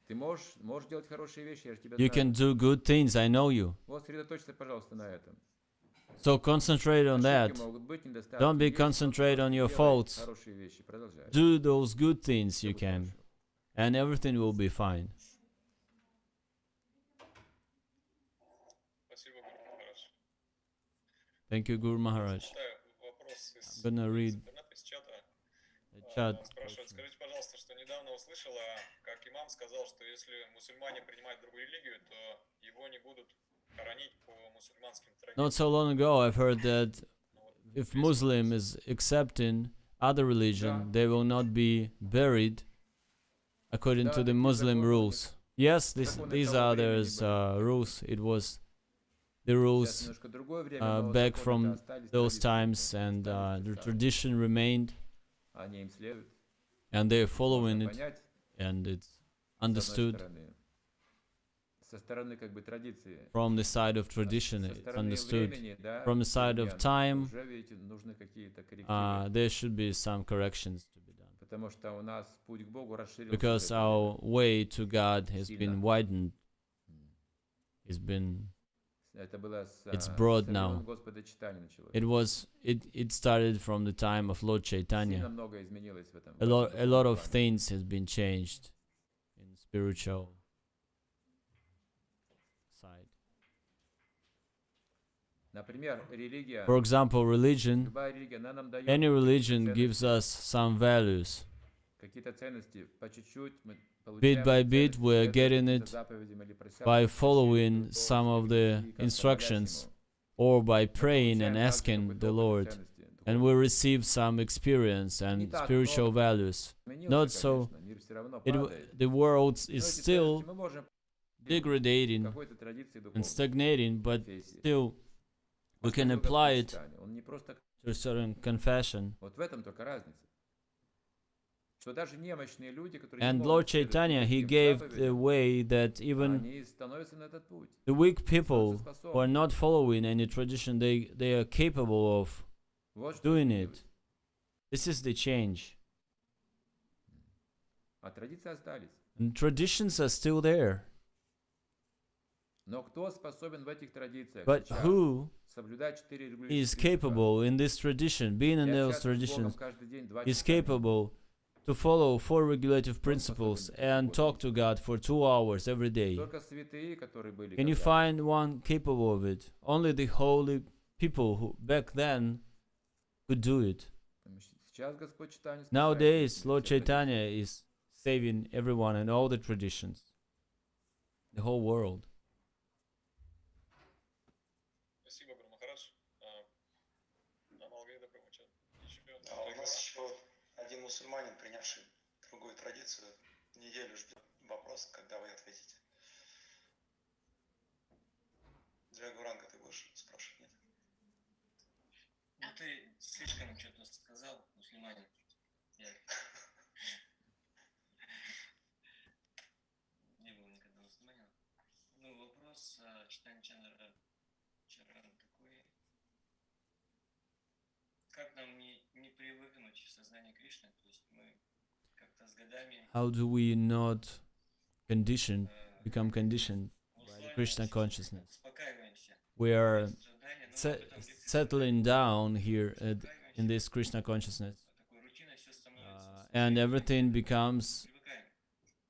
Ты можешь делать хорошие вещи, я же тебя You знаю. can do good things. I know you. Вот сосредоточься, пожалуйста, на этом. So concentrate on that. Ошибки могут быть, недостатки Don't be есть, concentrate on your делай faults. хорошие вещи, продолжай. Do those good things Всё you будет can, хорошо. and everything will be fine. Спасибо, Гуру Махарадж. Thank you, Guru Maharaj. Читаю вопрос gonna read интернет из чата. the chat. Он спрашивает, скажите, пожалуйста, что недавно услышала, как имам сказал, что если мусульмане принимают другую религию, то его не будут хоронить по мусульманским Not традициям. so long ago, I've heard that Вот, if Muslim is accepting other religion, they will not be buried according to the Muslim rules. Yes, these are those rules. It was the Сейчас rules немножко другое время, но back законы-то from остались, those традиции times, and остались the те самые. tradition remained, Они им следуют. and they're Можно following it, понять, and it's с одной understood стороны. Со стороны как бы традиции. from the side of А tradition. со It's стороны understood времени, да, from the side of современного, time. уже, видите, нужны какие-то коррективы. There should be some corrections to be done, Потому что у нас путь к Богу расширился because за это our way to God has Сильно. been widened. время. It's been Это было с It's broad со времен now. Господа Чайтаньи началось. it started from the time of Lord Сильно Chaitanya. многое изменилось в этом. A lot духовном of плане. things has been changed in spiritual side. Например, религия, For example, religion. любая религия, она нам дает Any какие-то religion ценности, gives us some values. какие-то ценности, по чуть-чуть мы Bit получаем by эти bit, ценности, we're следуя getting каким-то it заповедям или прося by прощения following друг друга, some of the и как-то instructions, молясь Ему. or by Мы praying and получаем также asking как бы the опыт и Lord, ценности and духовные. we receive some experience and Не так spiritual много values. изменился, Not so. конечно, мир всё равно It, падает. the world Но is эти still ценности мы можем degrading какой-то традиции and духовной, stagnating, but конфессии. still we can Поскольку apply Господь it Чайтанья, Он не просто... to a certain confession. Вот в этом только разница. Что даже немощные люди, которые не And могут Lord следовать Chaitanya, he никаким gave the заповедям, way that even они становятся на этот путь. the weak Становятся people who are способны. not following any tradition, they are capable of Вот что doing изменилось. it. This is the change. А традиции остались. And traditions are still there. Но кто способен в этих традициях But сейчас who соблюдать 4 is регулирующих принципа? capable in this tradition, being in И those общаться с Богом traditions, каждый день 2 is часа. capable to follow 4 regulative principles and talk to God for 2 hours every day? Только святые, которые были Can you когда-то. find one capable of it? Only the holy people who back then could do it. Сейчас Господь Чайтанья спасает Nowadays, все Lord традиции. Chaitanya is saving everyone and all the traditions, the whole world. Спасибо, Гуру Махарадж. Намалгайда Прабхучат. А у нас еще один мусульманин, принявший другую традицию, неделю ждет вопрос, когда вы ответите. Джайгуранга, ты будешь спрашивать, нет? Ну ты слишком что-то сказал, мусульманин. Я не был никогда мусульманином. Ну, вопрос Чайтанья Чандра Чаран такой. Как нам не привыкнуть в сознание Кришны? То есть мы как-то с годами How do we not become conditioned by the Krishna consciousness? успокаиваемся. We are Страдания, но se- потом где-то settling down here in this Krishna consciousness, такой рутиной все становится. and everything becomes Привыкаем.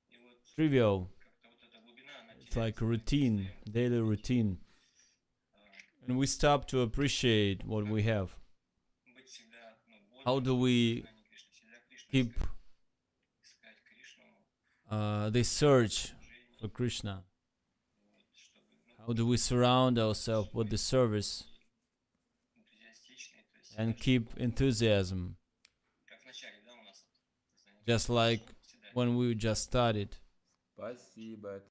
И вот trivial. как-то вот эта глубина, она It's like теряется. Мы routine, перестаем, daily routine, and we stop to appreciate what we have. быть всегда, ну, How do we сознание Кришны, всегда Кришну keep искать Кришну, this search жизнь, for Krishna? вот, чтобы, ну, How do we surround ourselves with the service энтузиастичные, то есть and всегда, keep чтобы, enthusiasm, как в начале, да, у нас сознание just Кришны, like чтобы всегда when we just started? Спасибо.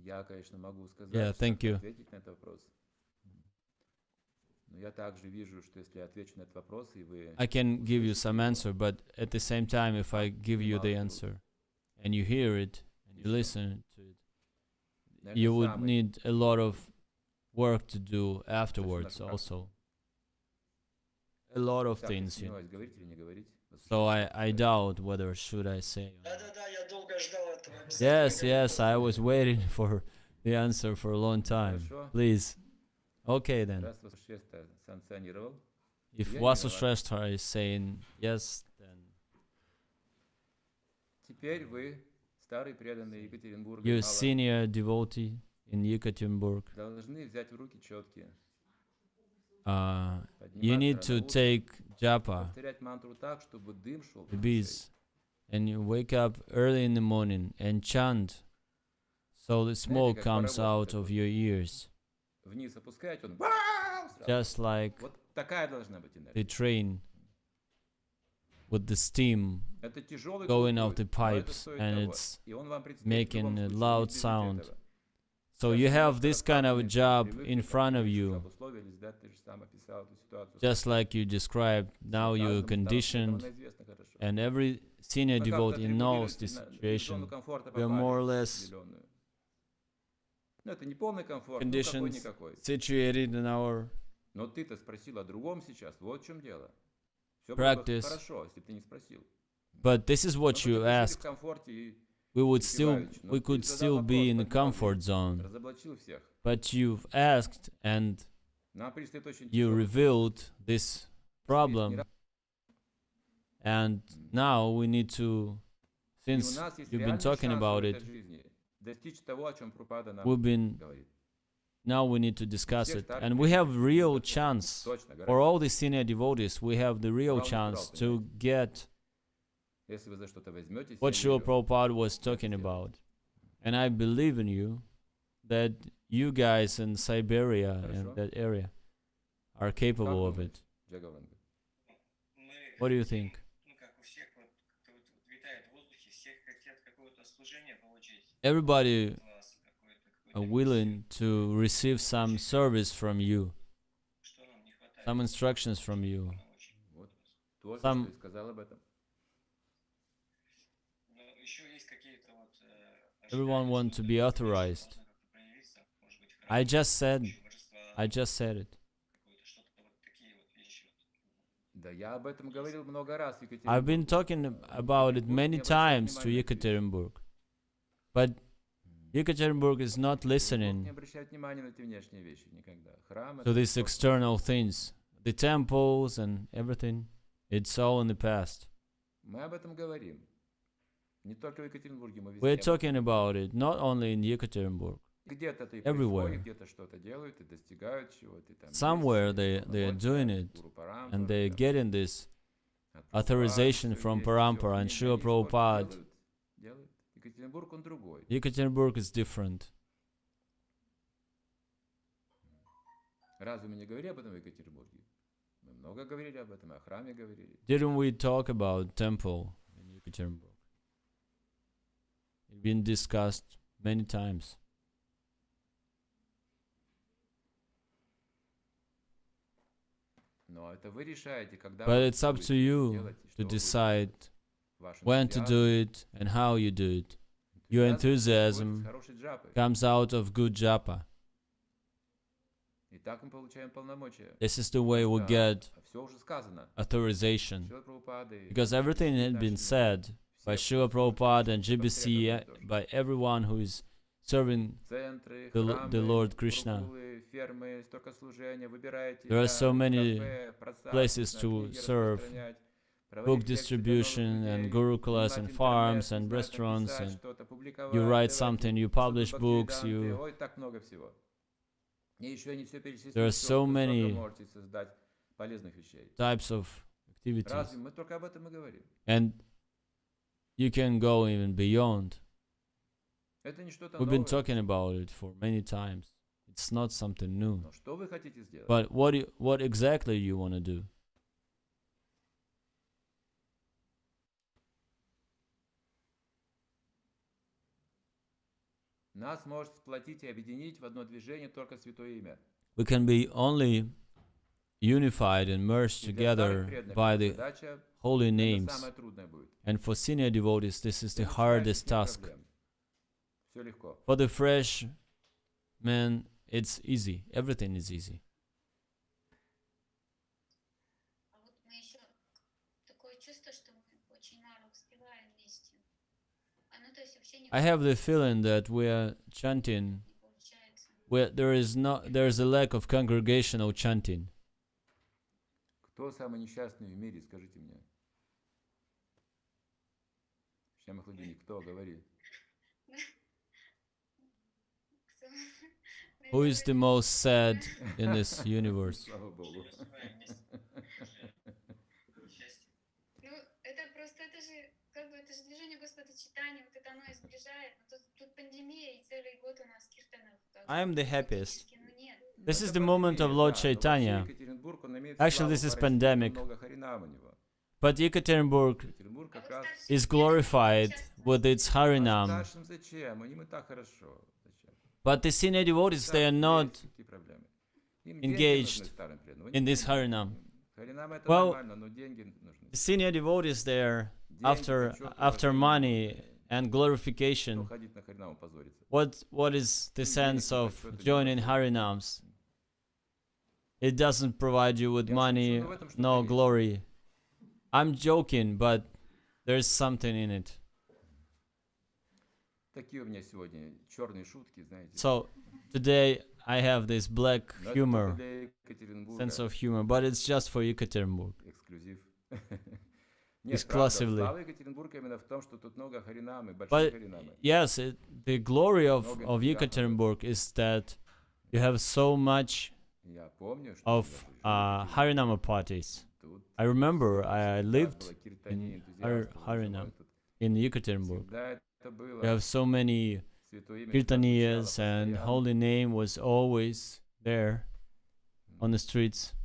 Я, конечно, могу сказать, Yeah, thank что you. ответить на этот вопрос. Но я также вижу, что если я отвечу на этот вопрос, и вы I can give you услышите some его, answer, but at the same time, if I give you the answer and you hear it and you listen to it, наверное, you would самый need a lot of work to do afterwards как- also. A lot of Так, я things. сомневаюсь, говорить или не говорить. So I doubt whether should I say. or not. Да-да-да, я долго ждал этого. Yes, yes, I was waiting for the answer for a long time. Хорошо. Please. Okay then. Раз Васушеста санкционировал, If Я не Vasu виноват. Shrestha is saying yes, then теперь вы, старый преданный Екатеринбурга, you're a Алла, senior devotee in Yekaterinburg. должны взять в руки четкие. You подниматься need рано to утром, take japa, повторять мантру так, чтобы дым шел the из ушей. bees, and you wake up early in the morning and chant, so the smoke как comes паровоз out of такой. your ears, Вниз опускаете, он сразу. just like Вот такая должна быть энергия. the train with the steam Это тяжелый going труд out the будет, но это pipes, стоит and того. it's И он вам предстоит в making любом a случае, loud не избежите sound. этого. So you have this kind of a job in front of you, Обусловились, да, ты же сам описал эту ситуацию. just like you described. Now you're Каждому conditioned, она известна хорошо. and every senior Вы как-то devotee knows отрегулируете this на зону situation. комфорта We are more or попали less определенную. Ну, это не полный комфорт, ну conditions какой-никакой. situated in our Но ты-то спросил о другом сейчас, вот в чем дело. Все было бы practice. хорошо, если бы ты не спросил. But this is Мы what просто you жили в asked. комфорте и We would Иванович, ну, we ты could задал still be вопрос, in the поднял comfort и zone. разоблачил всех. But you've asked and Нам предстоит очень you тяжелый revealed this problem. And now we need to, И у since нас есть you've been реальный talking шанс в about этой it, жизни достичь того, о чем Прабхупада нам we've been, говорит. now we need to discuss всех it. старых And we have преданных real это chance. точно, For гарантирую. all the senior devotees, we have the real Главный chance финал, to get Если вы за что-то возьметесь, what я Srila верю. Prabhupada was talking about. And I believe in you that you guys in Siberia and Хорошо. that area are Как capable of думаете, it. Джагаранга? Мы, What do you think? ну как у всех, вот, кто вот витает в воздухе, всех хотят какое-то служение получить. Everybody От вас какое-то are willing to receive some service from you, что нам не хватает. some instructions from you. Нам очень Вот тоже, Сам- что и сказал об этом. Но еще есть какие-то вот Everyone ожидания, want что to вот be это authorized. должно как-то проявиться, может быть, в I храме, just said, помощью божества, I just said it. какое-то что-то вот такие вот вещи. Вот. Да я об этом говорил много раз в I've been Екатеринбурге. talking about it many times to Yekaterinburg. But Yekaterinburg is not Екатеринбург не listening обращает внимания на эти внешние вещи никогда. Храм to это these просто- external things. The temples and everything, it's all in the past. Мы об этом говорим. Не только в Екатеринбурге, мы везде. We're об этом talking about it, not only in Yekaterinburg. Где-то это и everywhere. происходит, где-то что-то делают и достигают чего-то. и там Somewhere есть they are doing полномочия, it, гуру Парампара, and they're там, getting this от authorization Прабхупады, from всё есть, Parampara всё. and Они Srila исполняют, Prabhupada. делают. Екатеринбург, он другой. Yekaterinburg is different. Разве мы не говорили об этом в Екатеринбурге? Мы много говорили об этом, о храме говорили. Didn't we talk about temple in Yekaterinburg? It's been discussed many times. Но это вы решаете, когда But вы it's up будете to you делать, и to что вы будете. decide Ваш when to do энтузиазм, it and how you do it. Your энтузиазм enthusiasm происходит с хорошей джапой. comes out of good japa. И так мы получаем полномочия. This is the way we get Все уже сказано. authorization. Шрила Прабхупады, Because everything had been said by Srila Prabhupada and GBC, by everyone who is serving центры, the храмы, Lord Krishna. гурукулы, фермы, столько служения, выбирайте, There are да, so many кафе, просадки, places на to книги serve, распространять, проводить book лекции для distribution новых and людей, gurukulas снимать and интернет, farms не and знаю, restaurants, написать and что-то, публиковать, you write давайте something, you посуду publish books, Бхактивиданты, you... ой, так много всего. И еще не все перечислить, There are сколько so вы many можете создать полезных вещей. types of activities. Разве мы только об этом и говорим? And you can go even beyond. Это не что-то We've been новое. talking about it for many times. It's not something new. Но что вы хотите сделать? But what exactly you want to do? Нас может сплотить и объединить в одно движение только Святое Имя. We can be only unified and merged И для старых together преданных by эта the задача holy это names. самое трудное будет. And for senior devotees, this is the Для начинающих hardest нет task. проблем. Все легко. For the fresh man, it's easy. Everything is easy. А вот мы еще такое чувство, что мы очень мало успеваем вместе. А ну то есть вообще не I have the feeling that we are chanting получается. where there is a lack of congregational chanting. Кто самый несчастный в мире, скажите мне. Шьямахладини, кто говорит? Who is the most sad in this universe? Слава Богу. это читание, вот это оно и сближает. Но тут пандемия, и целый год у нас киртанов. I am the happiest. Ну нет. This is the moment of Lord Chaitanya. Actually, this is pandemic. But Yekaterinburg Екатеринбург как раз is glorified with its Harinam. старшим зачем? Им и так хорошо. Зачем? But the senior devotees, they are not Какие проблемы? Им деньги engaged нужны старым преданным. in this Harinam. Харинам это Well, нормально, но деньги нужны. The senior devotees, they are after money and glorification. Ходить на Харинам позориться. What is the sense of joining Harinams? It doesn't provide you with money, no glory. I'm joking, but there's something in it. Такие у меня сегодня черные шутки, знаете. So today I have this black Но это humor, только для Екатеринбурга. sense of humor, but it's just for Yekaterinburg. Эксклюзив. Нет, правда, Exclusively. слава Екатеринбурга именно в том, что тут много харинамы, большие But харинамы. yes, the glory of Yekaterinburg is that you have so much Я помню, что of я жил Harinama parties. тут. I remember I Всегда lived было киртани, in энтузиастов, Harinam называют тут. in Yekaterinburg. Всегда это было. You have so many Святое имя Kirtaniyas всегда and звучало holy name was always there on the streets, постоянно.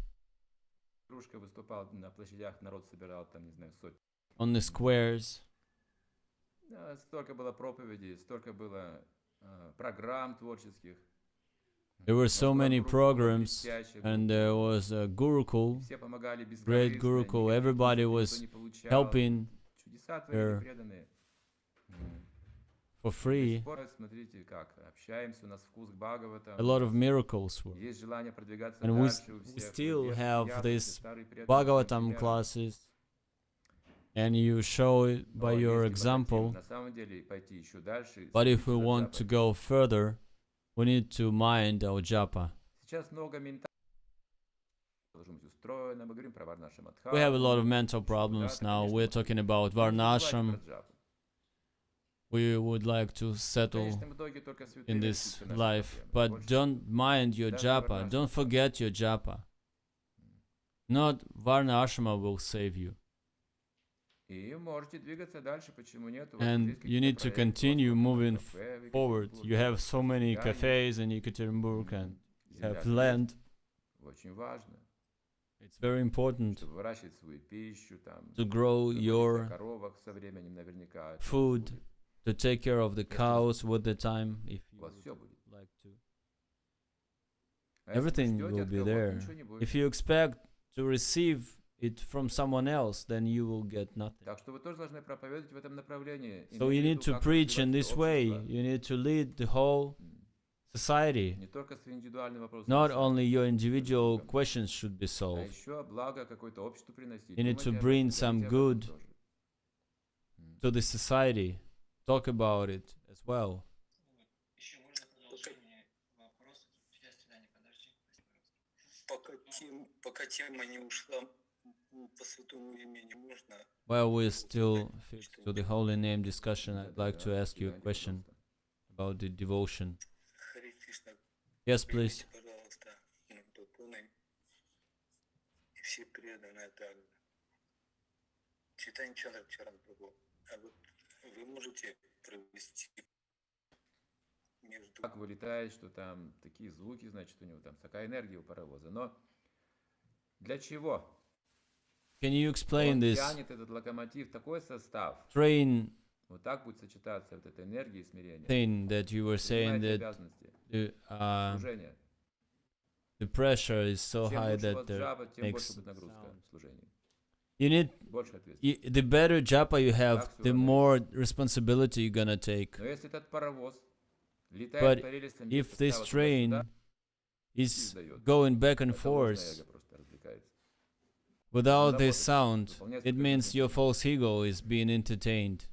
Кружка выступала на площадях, народ собирал там, не знаю, сотни. on the squares. Да, столько было проповедей, столько было программ творческих. There were so Москва many Гурукул была programs, блестящая and группа. there was a Gurukul, Все помогали great бескорыстно, Gurukul. никаких Everybody никто was не получал. helping Чудеса творили their- преданные. for До сих free. пор, смотрите, как общаемся, у нас вкус к Бхагаватам. A lot of miracles were. Есть желание продвигаться And we дальше у всех. still Вы have держите this старые преданные, Bhagavatam примеры. classes, and you show it by Но your если мы хотим example. на самом деле пойти еще дальше, But if следующий we шаг want to Запада. go further, we need to mind our japa. Сейчас много ментальных должно быть устроено. Мы говорим про Варнашрам We have a lot of mental problems now. We're talking about Varnashram. We would like to settle in this life, but don't mind your japa. Don't forget your japa. Not Varna Ashrama will save you. И можете двигаться дальше, почему нет? У вас And есть you какие-то need to проекты, у вас continue много moving кафе в forward. Екатеринбурге, You have so many Да, cafes in Yekaterinburg and you земля have есть. land. Очень важно, It's very important чтобы выращивать свою пищу, там, to grow заботиться о your коровах со временем, наверняка. это food, будет. to take care of the cows with the time, if У you вас все would будет. like to. А если вы Everything ждете will от be кого-то, there. ничего не будет. If you expect to receive it from someone else, then you will get nothing. Так что вы тоже должны проповедовать в этом направлении. So you need to preach in this way. You need to lead the whole society. Не только свои индивидуальные вопросы Not решать, only your individual questions should be а solved. еще благо какое-то обществу приносить. You need Думайте to об bring этом, some говорите об этом good тоже. to the society. Talk about it as well. Еще можно продолжение вопроса? Сейчас, Дани, подожди. Пока тема не ушла по святому имени, можно? While we're still fixed to the holy name discussion, I'd like to ask you a question about the devotion. Харе Кришна, Yes, please. примите, пожалуйста, поклоны и все преданные также. Читание Чандра Чаран прабhu. А вот вы можете провести между... Как вылетает, что там такие звуки, значит, у него там такая энергия у паровоза. Но для чего? Can you explain Он this тянет этот локомотив, такой состав. train Вот так будет сочетаться вот эта энергия и смирение. thing that you were saying Понимаете that обязанности, the, служение. the pressure is so Чем high лучше у that вас there джаба, тем makes больше будет нагрузка в служении. you need Больше ответственности. the better japa you have, Так всё the равно. more responsibility you're gonna take. Но если этот паровоз But летает по релисам без if this состава train туда-сюда, is издает. going back and Это ложное forth эго просто развлекается. without this Забота, sound, выполнять it свои means your обязанности. false ego is being entertained.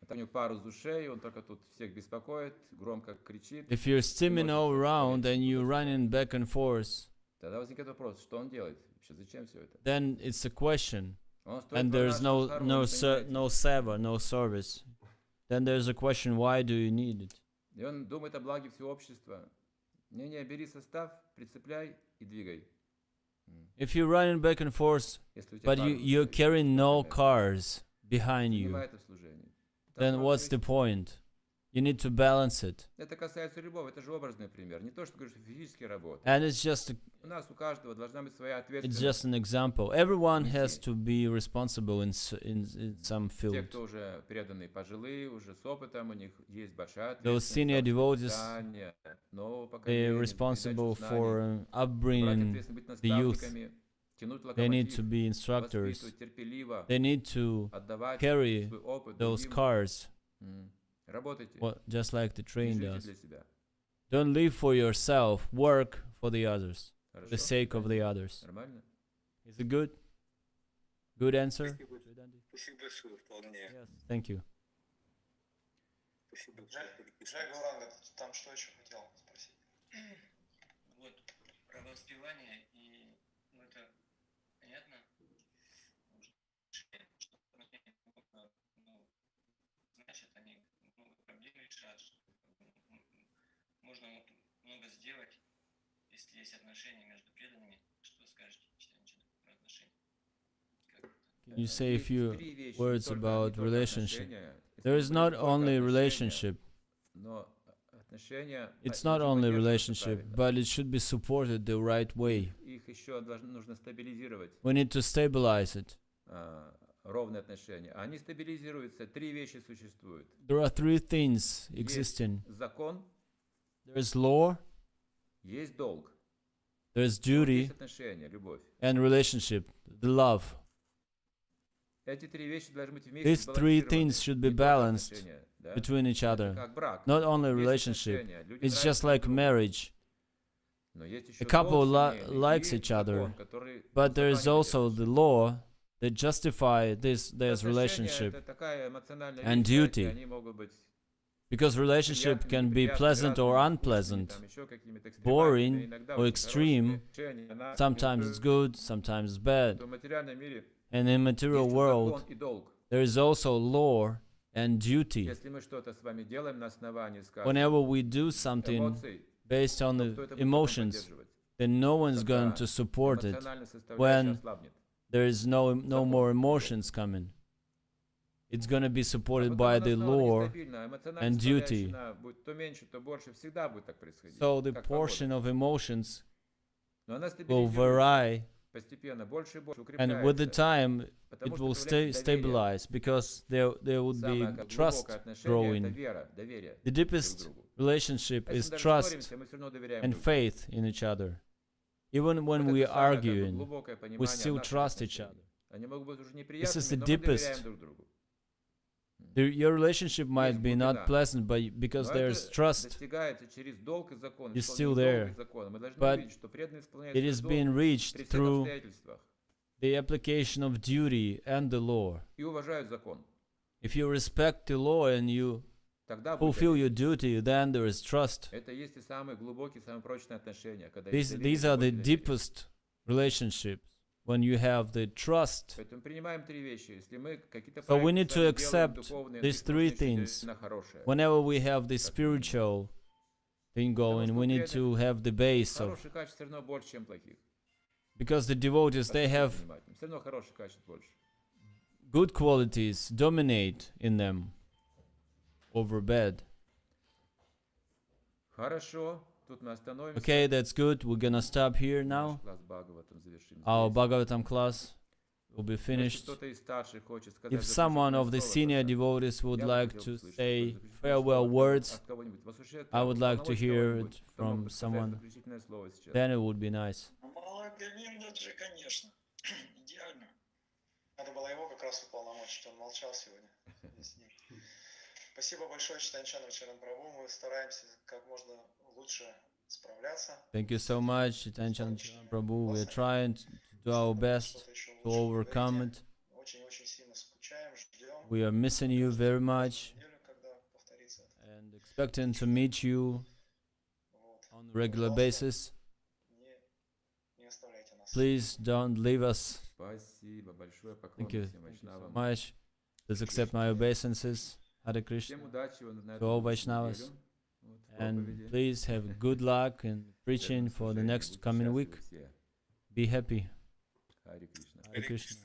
А там у него парус душей, он только тут всех беспокоит, громко кричит. If you're steaming all around and you're running back and forth, Тогда возникает вопрос, что он делает? Вообще, зачем все это? then it's a question, Он строит and there's Варнашрам no Дхарму, no вы ser- понимаете? no seva, no service. Then there's a question: why do you need it? И он думает о благе всего общества. Не, бери состав, прицепляй и двигай. If you're running back and forth, Если у тебя but парус you're душой, carrying no например, cars behind you, занимай это в служении. then what's the point? You need to balance it. Это касается любого, это же образный пример. Не то, что говоришь, физически работа. And it's just У нас у каждого должна быть своя it's ответственность. just an example. Everyone has to be responsible in some Те, field. кто уже преданные пожилые, уже с опытом, у них есть большая Those ответственность. senior devotees, Воспитание нового they're поколения, responsible передачу for знаний, брать upbringing ответственность, быть the youth. наставниками, тянуть They need to локомотив, be instructors. воспитывать терпеливо, They need to отдавать carry свой опыт those другим. cars, Работайте, just like the не train живите does. для себя. Don't live for yourself, work for the others, for the Хорошо? sake of the others. Нормально? Is it good? Good answer? Спасибо. Спасибо большое, вполне. Yes, thank you. Спасибо большое, Джай Хари Кришна. Гауранга, там что еще хотел спросить? Вот про воспевание, и ну, это понятно, что ну, значит, они много проблем решат, что можно много сделать, если есть отношения между преданными. Что скажете, Читание про отношения? Can you say a Есть few три вещи, words не about только relationship? отношения. Если There мы is говорим not только only отношения, relationship. но отношения It's должны not only поддерживаться relationship, правильно. but it should be supported the right way. Их еще нужно стабилизировать, We need to stabilize it. ровные отношения. Они стабилизируются, три вещи существуют. There are three things Есть existing. закон, There is law, есть долг, there is вот duty, есть отношения, любовь. and relationship, the love. Эти три вещи должны быть вместе These three сбалансированы. things should be Не только balanced отношения, да? between each Это other. как брак. Not only Есть relationship, отношения, люди it's нравятся just друг like другу. marriage. Но есть еще A couple долг семейный likes и each other, закон, который but there is устраивает also эти the law that justify this отношения. relationship. Это такая эмоциональная and вещь, знаете, duty. они могут быть Because relationship can be pleasant or unpleasant, boring or extreme. Sometimes it's good, sometimes it's bad. В материальном мире And in material есть world, закон и долг. there is also law and duty. Если мы что-то с вами делаем на основании, скажем, Whenever we do something эмоций, based on то the кто это будет потом emotions, поддерживать? then no one's going Тогда to support it эмоциональная составляющая when ослабнет. there is no Закон more будет. emotions coming. It's going to be А supported потом by она the снова law. нестабильна, эмоциональная and duty. составляющая, она будет то меньше, то больше, всегда будет так происходить. So the как погода. portion of emotions Но она will стабилизируется vary, постепенно, больше и больше, and with the укрепляется. time Потому it что will появляется доверие. stabilize because there would Самое be как trust глубокое отношение — это growing. вера, доверие The друг deepest другу. relationship Если is мы даже trust ссоримся, мы всё равно доверяем and друг другу. faith in each other. Even when Вот we это самое как бы arguing, глубокое we понимание still наших trust each отношений. other. Они могут быть уже This is неприятными, the но мы доверяем deepest. друг другу. Your relationship might be not глубина. pleasant, but because Но there's это trust, достигается через долг и закон, You're исполнение still долга there. и закона. Мы должны But увидеть, что преданный исполняет it свой is долг being при reached всех through обстоятельствах the application of duty and the law. и уважают закон. If you respect the law and you Тогда будет fulfill доверие. your duty, then there is trust. Это и есть и самые глубокие, самые прочные отношения, когда These, есть доверие, these are the любовь и доверие. deepest relationships when you have the trust. Поэтому принимаем три вещи. Если мы какие-то So we проекты need с to вами делаем accept духовные, these то three их нужно things. считать на хорошее. Whenever we have the spiritual thing going, we need to have the base of, Хороших качеств все равно больше, чем плохих. because the devotees, they have Все равно хороших качеств больше. good qualities dominate in them over bad. Хорошо. Тут мы остановимся. Okay, that's good. We're gonna stop here now. Наш класс Бхагаватам завершим Our здесь. Bhagavatam class will be Если finished. кто-то из старших хочет сказать If someone of the senior devotees would like to say farewell words, I would like to hear it from someone. Then it would be nice. Молодец же, конечно. Идеально. Надо было его как раз уполномочить, что он молчал сегодня. С ним. Спасибо большое, Chaitanya Chandra Charan prabhu. Мы стараемся как можно лучше справляться. Thank you so much, Chaitanya Chandra Charan prabhu. We are trying to do our best to overcome it. Очень-очень сильно скучаем, ждем. We are missing you very much Неделю, когда повторится это. and expecting to meet you Вот. on a regular basis. Не оставляйте нас. Please don't leave us. Спасибо большое. Thank you. Поклоны всем Thank you so вайшнавам. much. Please accept my obeisances. Hare Krishna. Всем удачи на To all эту Vaishnavas. неделю. Вот, в And проповеди. please have good luck in preaching for the Служение. next Будьте coming счастливы week. все. Be happy. Харе Кришна. Hare Krishna.